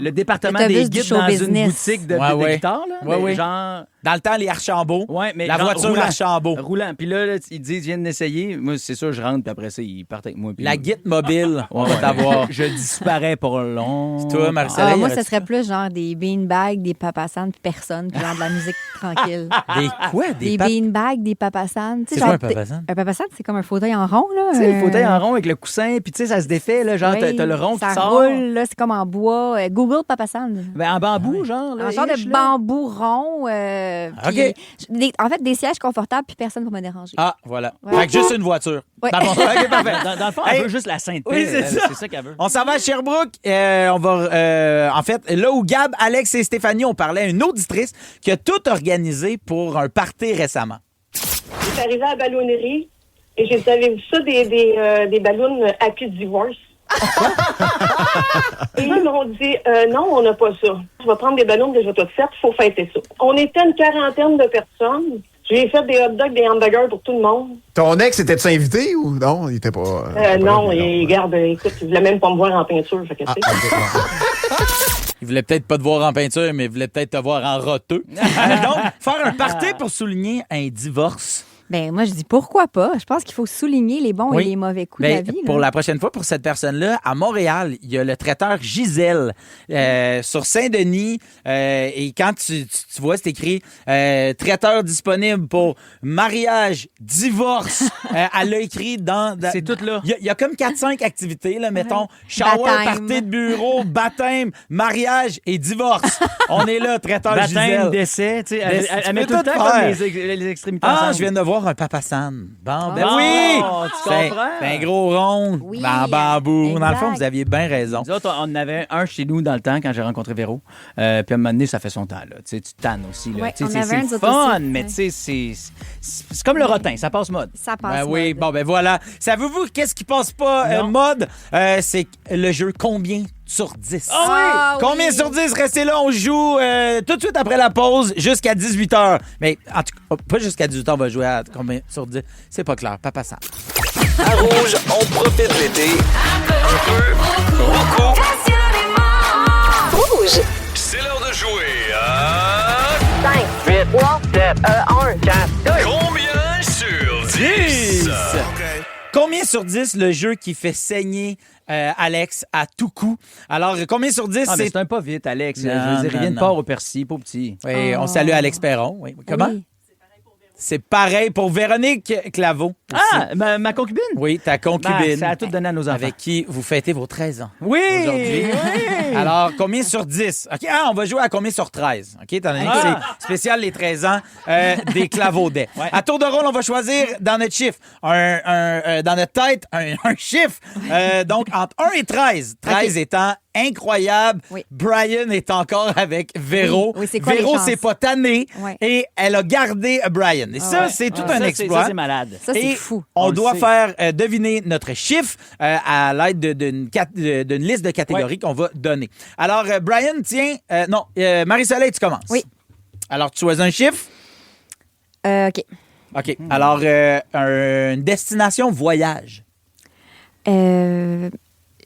le département L'autobus des du guides show dans business. une boutique de Ouais. guitares, là. Ouais, mais ouais. genre... Dans le temps, les Archambault. Ouais, mais la genre voiture roulant. Archambault. Roulant. Puis là, ils disent, viens d'essayer. Moi, c'est sûr, je rentre, puis après ça, ils partent avec moi. Puis La guide mobile, on va t'avoir. Je disparais pour long. Toi, Marcella, Ah, moi, y ça aurait-tu- serait plus genre des beanbags, des papasanes, puis personne, puis genre de la musique tranquille. Des quoi? Des beanbags, des papasanes. Tu sais, C'est genre, quoi un papasane? Un papasane, c'est comme un fauteuil en rond, là. Tu sais, le fauteuil en rond avec le coussin, puis tu sais, ça se défait, là, genre, Oui, t'as le rond ça qui sort. roule, là, c'est comme en bois. Google papasane. Ben, en bambou, genre. Là, Un genre ish, de là. bambou rond. OK. En fait, des sièges confortables, puis personne ne va me déranger. Ah, voilà. Ouais. Fait que juste une voiture. Ouais. Bon, OK, parfait. Dans le fond, Hey. elle veut juste la sainte Oui, c'est ça. C'est ça qu'elle veut. On s'en va à Sherbrooke. On va, en fait, là où Gab, Alex et Stéphanie ont parlé à une auditrice qui a tout organisé pour un party récemment. J'étais arrivée à la ballonnerie et j'ai dit, avez-vous ça, des ballons Happy Divorce? Et ils m'ont dit, non, on n'a pas ça. Je vais prendre des ballons déjà toutes faites, il faut fêter ça. On était une quarantaine de personnes. J'ai fait des hot dogs, des hamburgers pour tout le monde. Ton ex, était-tu invité ou non? Il était pas. Non, et regarde, écoute, il voulait même pas me voir en peinture. Fait que, tu sais. Il voulait peut-être pas te voir en peinture, mais il voulait peut-être te voir en roteux. Donc, faire un party pour souligner un divorce. Ben moi, je dis pourquoi pas. Je pense qu'il faut souligner les bons Oui. et les mauvais coups Ben, de la vie. pour là. la prochaine fois, pour cette personne-là, à Montréal, il y a le traiteur Gisèle sur Saint-Denis. Et quand tu vois, c'est écrit traiteur disponible pour mariage, divorce. Elle l'a écrit dans... C'est tout là. Il y a comme 4-5 activités, là, mettons. Shower, Baptême. party de bureau, baptême, mariage et divorce. On est là, traiteur Baptême, Gisèle. décès, tu sais, Décès, elle tu met peux tout le tout temps comme faire. les extrémités Ah, ensemble. je viens de voir un papasane. Bon, ben Bon, oui! tu C'est comprends? c'est un gros rond Oui, en bambou. Dans le fond, exact. vous aviez bien raison. Nous autres, on en avait un chez nous dans le temps quand j'ai rencontré Véro. Puis à un moment donné, ça fait son temps. Là. Tu sais, tu tannes aussi. Là. Ouais, Tu sais, on c'est avait un, nous c'est autres fun, aussi. mais Ouais. tu sais, c'est comme le rotin, ça passe mode. Ça passe. Ben oui, mode. bon, ben voilà. Savez-vous qu'est-ce qui passe pas Non. mode? C'est le jeu Combien sur 10. Ah oui! Combien sur 10? Restez là, on joue tout de suite après la pause jusqu'à 18h. Mais en tout cas, pas jusqu'à 18h, on va jouer à combien sur 10? C'est pas clair. Papa ça. À Rouge, on profite de l'été. Un peu, beaucoup. Rouge. C'est l'heure de jouer à... 5, 8, 3, 7, 1, 4, 2. Combien sur 10? Combien sur 10 le jeu qui fait saigner Alex à tout coup? Alors, combien sur 10 Ah, mais c'est... c'est un pas vite, Alex. Non, je veux dire, non, rien de non. part au persil, pas au petit. Oui, on salue Alex Perron. Oui. Comment? Oui. C'est pareil pour Véronique Claveau. aussi. Ah, ma concubine? Oui, ta concubine. Ben, ça a tout donné à nos enfants. Avec qui vous fêtez vos 13 ans. Oui! Aujourd'hui. Oui! Alors, combien sur 10? OK, on va jouer à combien sur 13? OK, étant donné que c'est spécial les 13 ans des Clavaudets. Ouais. À tour de rôle, on va choisir dans notre chiffre, dans notre tête, un chiffre. Donc, entre 1 et 13. 13 étant incroyable. Oui. Brian est encore avec Véro. Oui, c'est quoi les Véro chances? s'est pas tanné Ouais. et elle a gardé Brian. Et ça, ouais. c'est tout Ah, un ça, exploit. Ça, c'est malade. Ça, c'est Et fou. On On le doit sait. faire deviner notre chiffre à l'aide d'une liste de catégories qu'on va donner. Alors, Brian, tiens, Marie-Soleil, tu commences. Oui. Alors, tu choisis un chiffre. OK. OK. Alors, une destination voyage.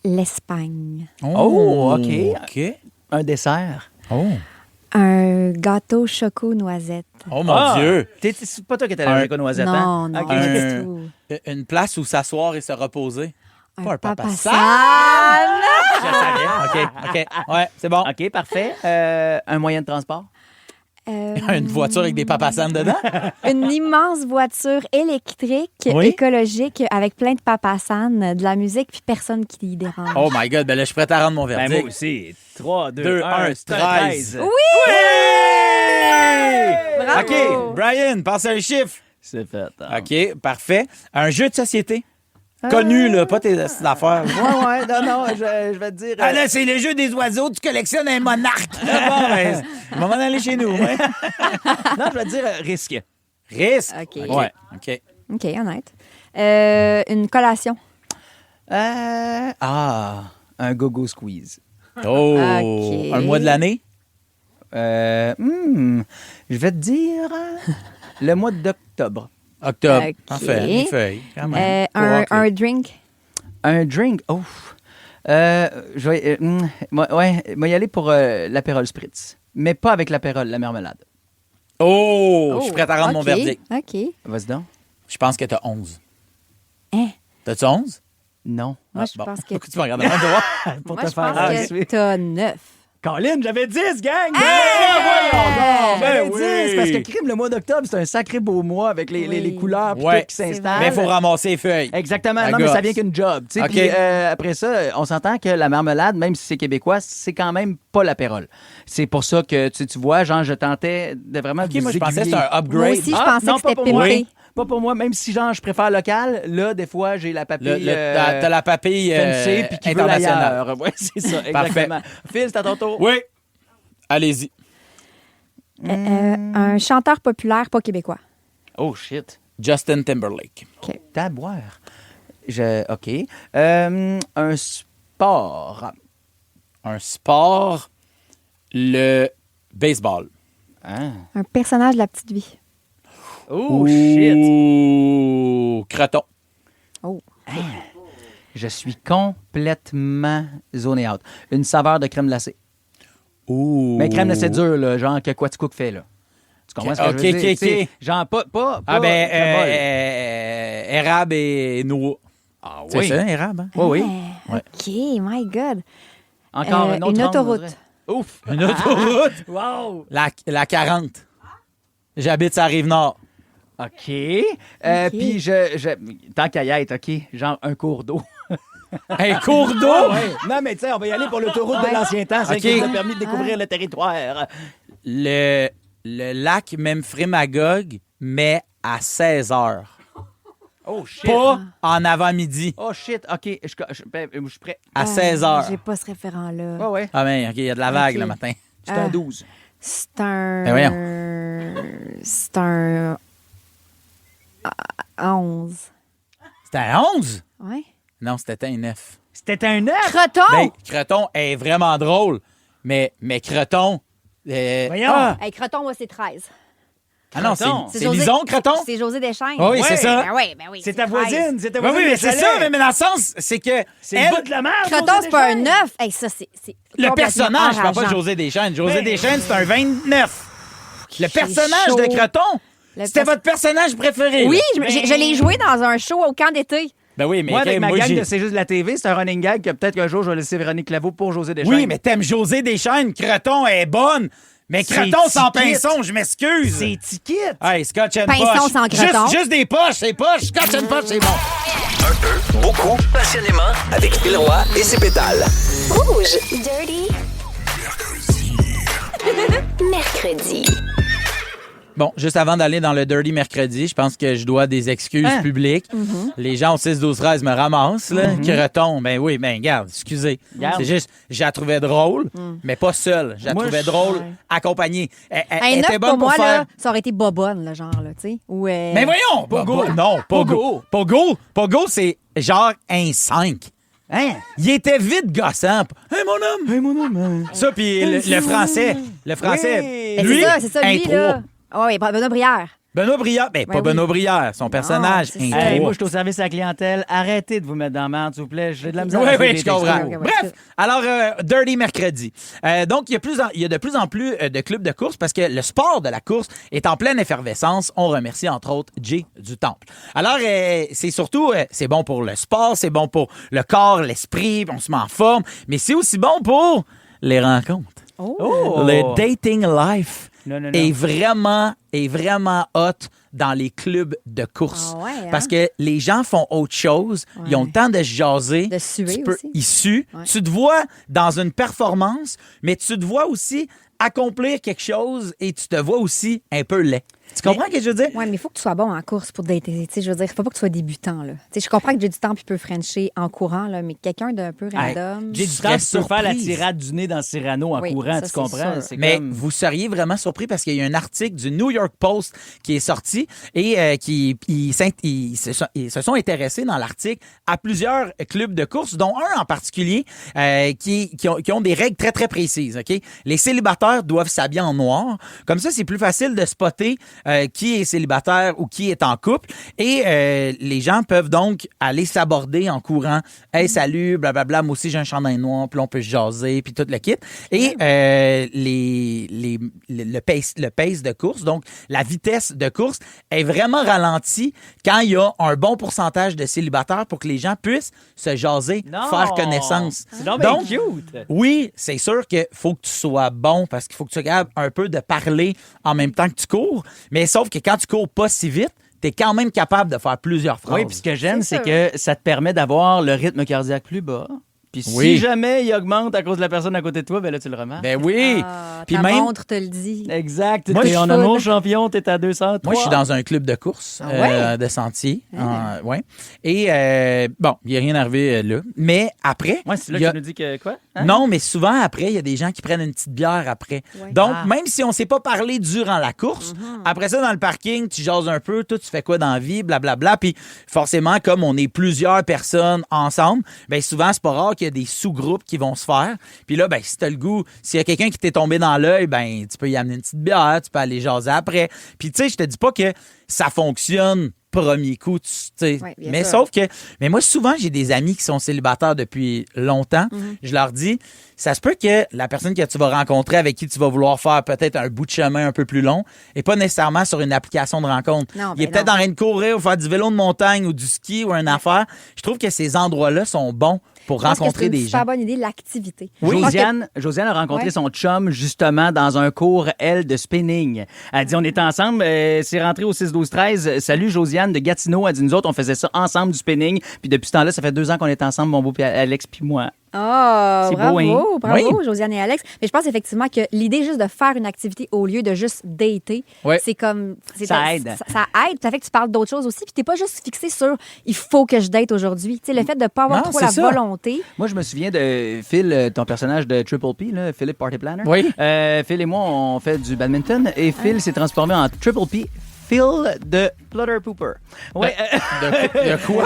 L'Espagne. Oh, OK. OK. Un dessert. Oh. Un gâteau choco-noisette. Oh, mon Dieu. C'est pas toi qui étais allergique aux noisettes, hein? Non, OK. pas du tout. Une place où s'asseoir et se reposer. Pas un Papasan. Je savais. OK. Ouais, c'est bon. OK, parfait. Un moyen de transport? Une voiture avec des papasanes dedans? Une immense voiture électrique, Oui. écologique, avec plein de papasanes, de la musique, puis personne qui y dérange. Oh my God, ben là, je suis prêt à rendre mon Ben, verdict. moi aussi. 3, 2, 2, 1, 1, 13. Oui! Bravo! OK, Brian, passe un chiffre. C'est fait. hein. OK, parfait. Un jeu de société. Connu, là, pas tes affaires. Ouais, non, je vais te dire... Ah là, c'est le jeu des oiseaux, tu collectionnes un monarque. Bon, ben, on va m'en aller chez nous. Ouais. Non, je vais te dire risque. Risque? OK. Ouais, OK. OK, honnête. Une collation. Un go-go squeeze. Oh, OK. un mois de l'année? Je vais te dire le mois d'octobre. Octobre. OK. Parfait, une feuille, quand même. Un drink. Un drink? Oh! Je vais y aller pour l'apérole spritz. Mais pas avec l'apérole, la marmelade. Oh, je suis prêt à rendre mon OK, verdict. OK. Vas-y donc. Je pense que t'as 11. Hein? T'as-tu 11? Non. Moi, je pense que... Pourquoi tu me regardes avant de voir? Pour Moi, te je faire pense que t'as 9. Colin, j'avais 10, gang! Ben oui! 10, parce que crime, le mois d'octobre, c'est un sacré beau mois avec les couleurs pis Ouais. tout qui s'installent. Mais il faut ramasser les feuilles. Exactement. La Non, mais gosse. ça vient qu'une job. Tu sais. OK. Puis, après ça, on s'entend que la marmelade, même si c'est québécois, c'est quand même pas l'apérole. C'est pour ça que, tu vois, genre, je tentais de vraiment OK, vous moi, je pensais que aiguiller. c'était un upgrade. Moi aussi, je pensais non, que pas c'était pour pimpé. moi. Pas pour moi, même si, genre, je préfère local, là, des fois, j'ai la papille... T'as la papille fancy, puis qui veut internationale. l'ailleurs. Ouais, c'est ça, Parfait. exactement. Phil, c'est à ton tour. Oui. Allez-y. Un chanteur populaire pas québécois. Oh, shit. Justin Timberlake. T'as à boire. OK. Un sport. Un sport, le baseball. Hein? Un personnage de la petite vie. Oh, shit. Ouh, croton. Oh. Je suis complètement zoné out. Une saveur de crème glacée. Ouh. Mais crème glacée dure, là, genre que Quaticook fait, là. Tu comprends ce que je veux dire? OK. T'sais, genre pas Ah ben, crème érable et noix. Ah C'est oui. ça, érable? Hein? Oui. Ouais. OK, my God. Encore une autre Une ronde, on autoroute. dirait. Ouf. Une autoroute. Wow. La 40. J'habite sur la Rive-Nord. OK. Puis tant qu'à y être, OK, genre un cours d'eau. Un cours d'eau? Ouais. Non, mais tu sais, on va y aller pour l'autoroute de l'ancien temps. C'est OK. qui nous a permis de découvrir le territoire. Le lac Memphremagog, mais à 16 heures. Oh, shit. Pas en avant-midi. Oh, shit. OK, je suis prêt. À 16 heures. J'ai pas ce référent-là. Ouais, ouais. Ah ben, OK, il y a de la vague OK. le matin. C'est un 12. C'est un... Ben voyons. C'est un... 11. C'était un 11? Ouais. Non, c'était un 9. C'était un 9? Croton! Ben, Croton est vraiment drôle, mais Croton... Voyons. Hey, Croton, moi, c'est 13. Ah non, Croton. c'est Lison, Croton? C'est José Deschaines. Oui, c'est ça. Ben oui, ben oui. C'est ta 13. voisine. C'est ta Oui, voisine. oui, mais de c'est chalet. ça, mais dans le sens, c'est que... C'est le elle- bout de la merde. Croton, c'est pas un 9. Hey, ça, c'est Le complètement personnage, je parle pas de enrageant. José Deschaines. José Ben- Deschaines, c'est un 29. Le personnage chaud. de Croton, Le c'était votre personnage préféré. Oui, là. je l'ai joué dans un show au camp d'été. Ben oui, mais Moi, avec ma gang j'ai- de C'est juste de la TV, c'est un running gag que peut-être qu'un jour, je vais laisser Véronique Claveau pour José Deschaines. Oui, mais t'aimes José Deschaines. Croton est bonne. Mais C'est Croton sans ticket. pinson, je m'excuse. C'est ticket. Hey, Scotch and Pinson poche. sans croton. Juste des poches, c'est poche. Scotch and poche, c'est bon. Un peu, beaucoup, passionnément, avec Phil Roy et ses pétales. Rouge. Dirty. Mercredi. Bon, juste avant d'aller dans le Dirty Mercredi, je pense que je dois des excuses Hein? publiques. Les gens au 6-12-13 me ramassent, là. Croton, ben oui, ben regarde, excusez. Regarde. C'est juste, je la trouvais drôle, mais pas seule. Je la Moi, trouvais je- drôle, accompagnée. Elle Un était 9 bonne pour moi, faire... là, ça aurait été bobonne, le genre, là, tu sais. Ou, Mais voyons! Pogo. Non, Pogo. Pogo, c'est genre un 5. Hein? Il était vite gossant. Hey, mon homme! Hey, mon homme. Ça, puis le français. Le français. Oui. Ben, Lui, c'est ça, un lui, 3. là. Ah oui, Benoît Brière. Benoît Brière. Ben, pas oui. Benoît Brière, son personnage. c'est ça. Hey, moi, je suis au service à la clientèle. Arrêtez de vous mettre dans la merde, s'il vous plaît. J'ai de la misère. Oui, à trouver oui, des je comprends. textos. Bref, alors, Dirty Mercredi. Donc, il y a de plus en plus de clubs de course parce que le sport de la course est en pleine effervescence. On remercie, entre autres, Jay du Temple. Alors, c'est surtout, c'est bon pour le sport, c'est bon pour le corps, l'esprit, on se met en forme, mais c'est aussi bon pour les rencontres. Oh. Le dating life Non. est vraiment hot dans les clubs de course. Ah ouais, hein? Parce que les gens font autre chose. Ils ont le temps de se jaser. De suer aussi. Ils suent. Ouais. Tu te vois dans une performance, mais tu te vois aussi accomplir quelque chose et tu te vois aussi un peu laid. Tu comprends ce que je veux dire? Oui, mais il faut que tu sois bon en course pour dater. Tu sais, je veux dire, il faut pas que tu sois débutant. Là. Tu sais, je comprends que j'ai du temps puis peut frencher en courant, là, mais quelqu'un d'un peu random. J'ai du temps, tu peux faire la tirade du nez dans Cyrano en Oui, courant, ça, tu c'est comprends? sûr. C'est Mais comme... vous seriez vraiment surpris parce qu'il y a un article du New York Post qui est sorti et ils se sont intéressés dans l'article à plusieurs clubs de course, dont un en particulier qui ont des règles très, très précises. OK? Les célibataires doivent s'habiller en noir. Comme ça, c'est plus facile de spotter qui est célibataire ou qui est en couple. Et les gens peuvent donc aller s'aborder en courant. « Hey, salut, blablabla, moi aussi j'ai un chandail noir, puis là, on peut se jaser, puis tout le kit. » Et le pace de course, donc la vitesse de course, est vraiment ralentie quand il y a un bon pourcentage de célibataires pour que les gens puissent se jaser, Non! faire connaissance. C'est donc bien cute. Oui, c'est sûr qu'il faut que tu sois bon parce qu'il faut que tu regardes un peu de parler en même temps que tu cours. Mais sauf que quand tu cours pas si vite, tu es quand même capable de faire plusieurs phrases. Oui, puis ce que j'aime, c'est que ça te permet d'avoir le rythme cardiaque plus bas. Puis Oui. si jamais il augmente à cause de la personne à côté de toi, ben là, tu le remarques. Ben oui. Puis Ta même, montre te le dit. Exact. Moi, T'es je en suis amour folle. champion, t'es à 203. moi, je suis dans un club de course ouais? de sentier. Ouais. Et bon, il n'y a rien arrivé là. Mais après... Ouais, c'est là il y a- que tu nous dis que quoi? Hein? Non, mais souvent, après, il y a des gens qui prennent une petite bière après. Ouais. Donc, Ah. même si on ne s'est pas parlé durant la course, après ça, dans le parking, tu jases un peu, toi, tu fais quoi dans la vie, blablabla. Puis, forcément, comme on est plusieurs personnes ensemble, bien, souvent, c'est pas rare qu'il y a des sous-groupes qui vont se faire. Puis là, ben, si tu as le goût, s'il y a quelqu'un qui t'est tombé dans l'œil, ben, tu peux y amener une petite bière, tu peux aller jaser après. Puis, tu sais, je te dis pas que ça fonctionne premier coup, tu sais. Oui, bien mais sûr. sauf que, mais moi, souvent, j'ai des amis qui sont célibataires depuis longtemps. Je leur dis, ça se peut que la personne que tu vas rencontrer, avec qui tu vas vouloir faire peut-être un bout de chemin un peu plus long, et pas nécessairement sur une application de rencontre. Non, Il est ben peut-être non. en train de courir ou faire du vélo de montagne ou du ski ou une affaire. Je trouve que ces endroits-là sont bons pour Je pense que c'est rencontrer une des super gens. bonne idée, l'activité. Oui. Je pense que- Josiane a rencontré Ouais. son chum justement dans un cours, elle, de spinning. Elle dit, on était ensemble, c'est rentré au 6-12-13. Salut Josiane de Gatineau. Elle dit, nous autres, on faisait ça ensemble du spinning. Puis depuis ce temps-là, ça fait 2 ans qu'on est ensemble, mon beau Alex puis moi. Ah, C'est bravo, beau, hein? bravo, Oui. Josiane et Alex. Mais je pense effectivement que l'idée juste de faire une activité au lieu de juste dater, Ouais. c'est comme... Ça aide. Ça aide. Ça fait que tu parles d'autres choses aussi. Puis t'es pas juste fixé sur « il faut que je date aujourd'hui ». Tu sais, le fait de pas avoir Non, trop c'est la ça. volonté. Moi, je me souviens de Phil, ton personnage de Triple P, là, Philip Party Planner. Oui. Phil et moi, on fait du badminton et Phil s'est transformé en Triple P. Phil de Plutter Pooper. Ouais, De quoi?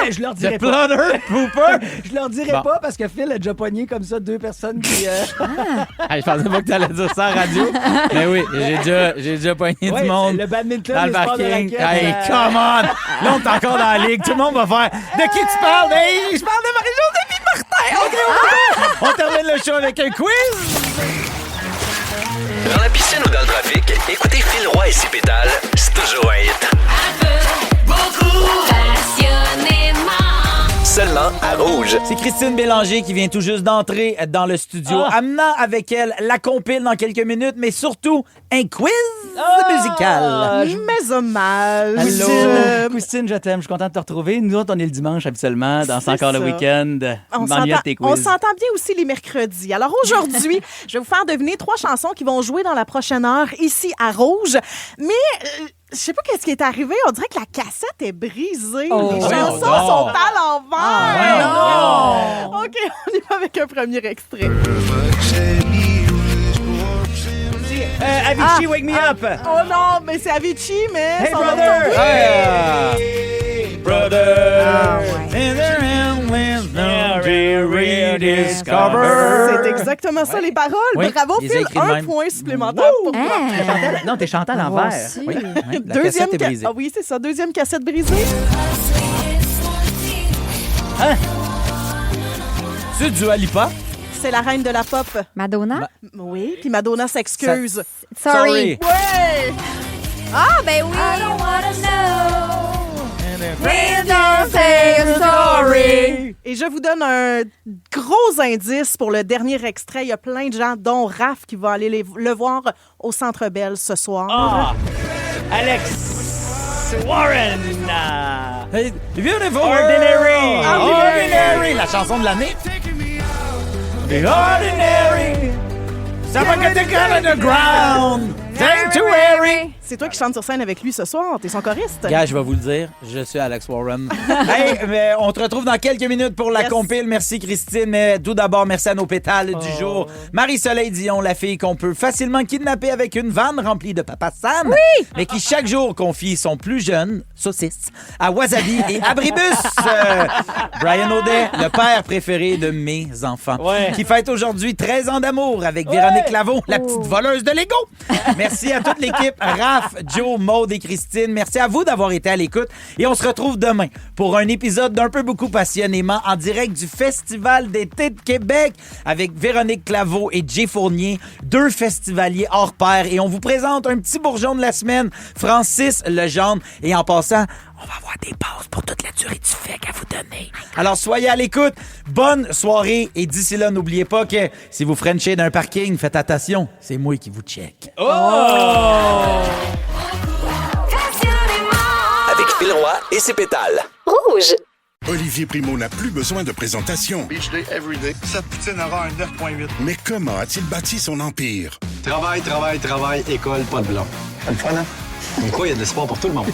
Je leur dirais De pas. Plutter Pooper? Je leur dirais Bon. pas parce que Phil a déjà pogné comme ça 2 personnes qui. Hey, je pensais pas que tu allais dire ça en radio. Mais oui, j'ai déjà pogné Ouais, du monde. le badminton, Dans le les sports de parking. raquettes, Hey, come on! Là, on est encore dans la ligue. Tout le monde va faire « De qui tu parles? » Hey, je parle de Marie-Josée Martin! OK, on termine le show avec un quiz. Dans la piscine ou dans le trafic, écoutez Phil Roy et ses pétales, c'est toujours un hit. Seulement à Rouge. C'est Christine Bélanger qui vient tout juste d'entrer dans le studio, amenant avec elle la compile dans quelques minutes, mais surtout un quiz musical. Mais hommage. Allô, Christine, je t'aime. Je suis content de te retrouver. Nous autres, on est le dimanche habituellement. Dans C'est encore le ça. week-end. On M'ennuie de tes quiz. s'entend bien aussi les mercredis. Alors aujourd'hui, je vais vous faire deviner 3 chansons qui vont jouer dans la prochaine heure ici à Rouge. Mais je sais pas qu'est-ce qui est arrivé. On dirait que la cassette est brisée. Oh. Les Voyons chansons donc. sont à l'envers. voyons OK, on y va avec un premier extrait. Avicii, Wake Me Up. Oh non, mais c'est Avicii, mais... Hey, son brother. autre- Hey, brother. Ah, ouais. And there is no Yeah, reading. discover. C'est exactement ça, les paroles. Oui, Bravo, les Phil. écrits de Un même. point supplémentaire pour toi. Non, t'es chanté à l'envers. Oui, la cassette est brisée. Ah oui, c'est ça. Deuxième cassette brisée. Hein? C'est du Alipa? C'est la reine de la pop. Madonna? Oui, puis Madonna s'excuse. Sorry. Ouais! Ah, ben oui. I don't wanna know. Sorry. Et je vous donne un gros indice pour le dernier extrait. Il y a plein de gens, dont Raph, qui va aller le voir au Centre Bell ce soir. Ah! Alex Warren! Hey, beautiful Ordinary! Ah, Ordinary! La chanson de l'année. The Ordinary! Sabagatika on the ground! Sanctuary! C'est toi qui chantes sur scène avec lui ce soir. T'es son choriste. Gars, je vais vous le dire, je suis Alex Warren. Hey, mais on te retrouve dans quelques minutes pour la compile. Merci Christine. Mais tout d'abord, merci à nos pétales du jour. Marie-Soleil Dion, la fille qu'on peut facilement kidnapper avec une vanne remplie de Papa Sam. Oui! Mais qui chaque jour confie son plus jeune, saucisse, à Wasabi et Abribus. Brian Audet, le père préféré de mes enfants. Ouais. Qui fête aujourd'hui 13 ans d'amour avec Véronique Laveau, la petite voleuse de Lego. Merci à toute l'équipe, Raph, Joe, Maude et Christine. Merci à vous d'avoir été à l'écoute. Et on se retrouve demain pour un épisode d'Un peu beaucoup passionnément en direct du Festival d'été de Québec avec Véronique Claveau et Jay Fournier, 2 festivaliers hors pair. Et on vous présente un petit bourgeon de la semaine, Francis Legendre. Et en passant, on va avoir des pauses pour toute la durée du FEC à vous donner. Alors, soyez à l'écoute. Bonne soirée. Et d'ici là, n'oubliez pas que si vous frenchez d'un parking, faites attention. C'est moi qui vous check. Avec Phil Roy et ses pétales. Rouge. Olivier Primo n'a plus besoin de présentation. Beach day, everyday. Cette poutine aura un 9.8. Mais comment a-t-il bâti son empire? Travail, travail, travail, école, pas de blanc. Pas le fun, hein? Comme quoi, il y a de l'espoir pour tout le monde.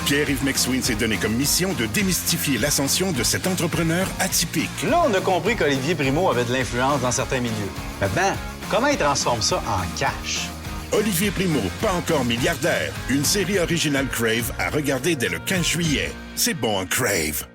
Pierre-Yves McSween s'est donné comme mission de démystifier l'ascension de cet entrepreneur atypique. Là, on a compris qu'Olivier Primo avait de l'influence dans certains milieux. Maintenant, comment il transforme ça en cash? Olivier Primo, pas encore milliardaire. Une série originale Crave à regarder dès le 15 juillet. C'est bon, Crave.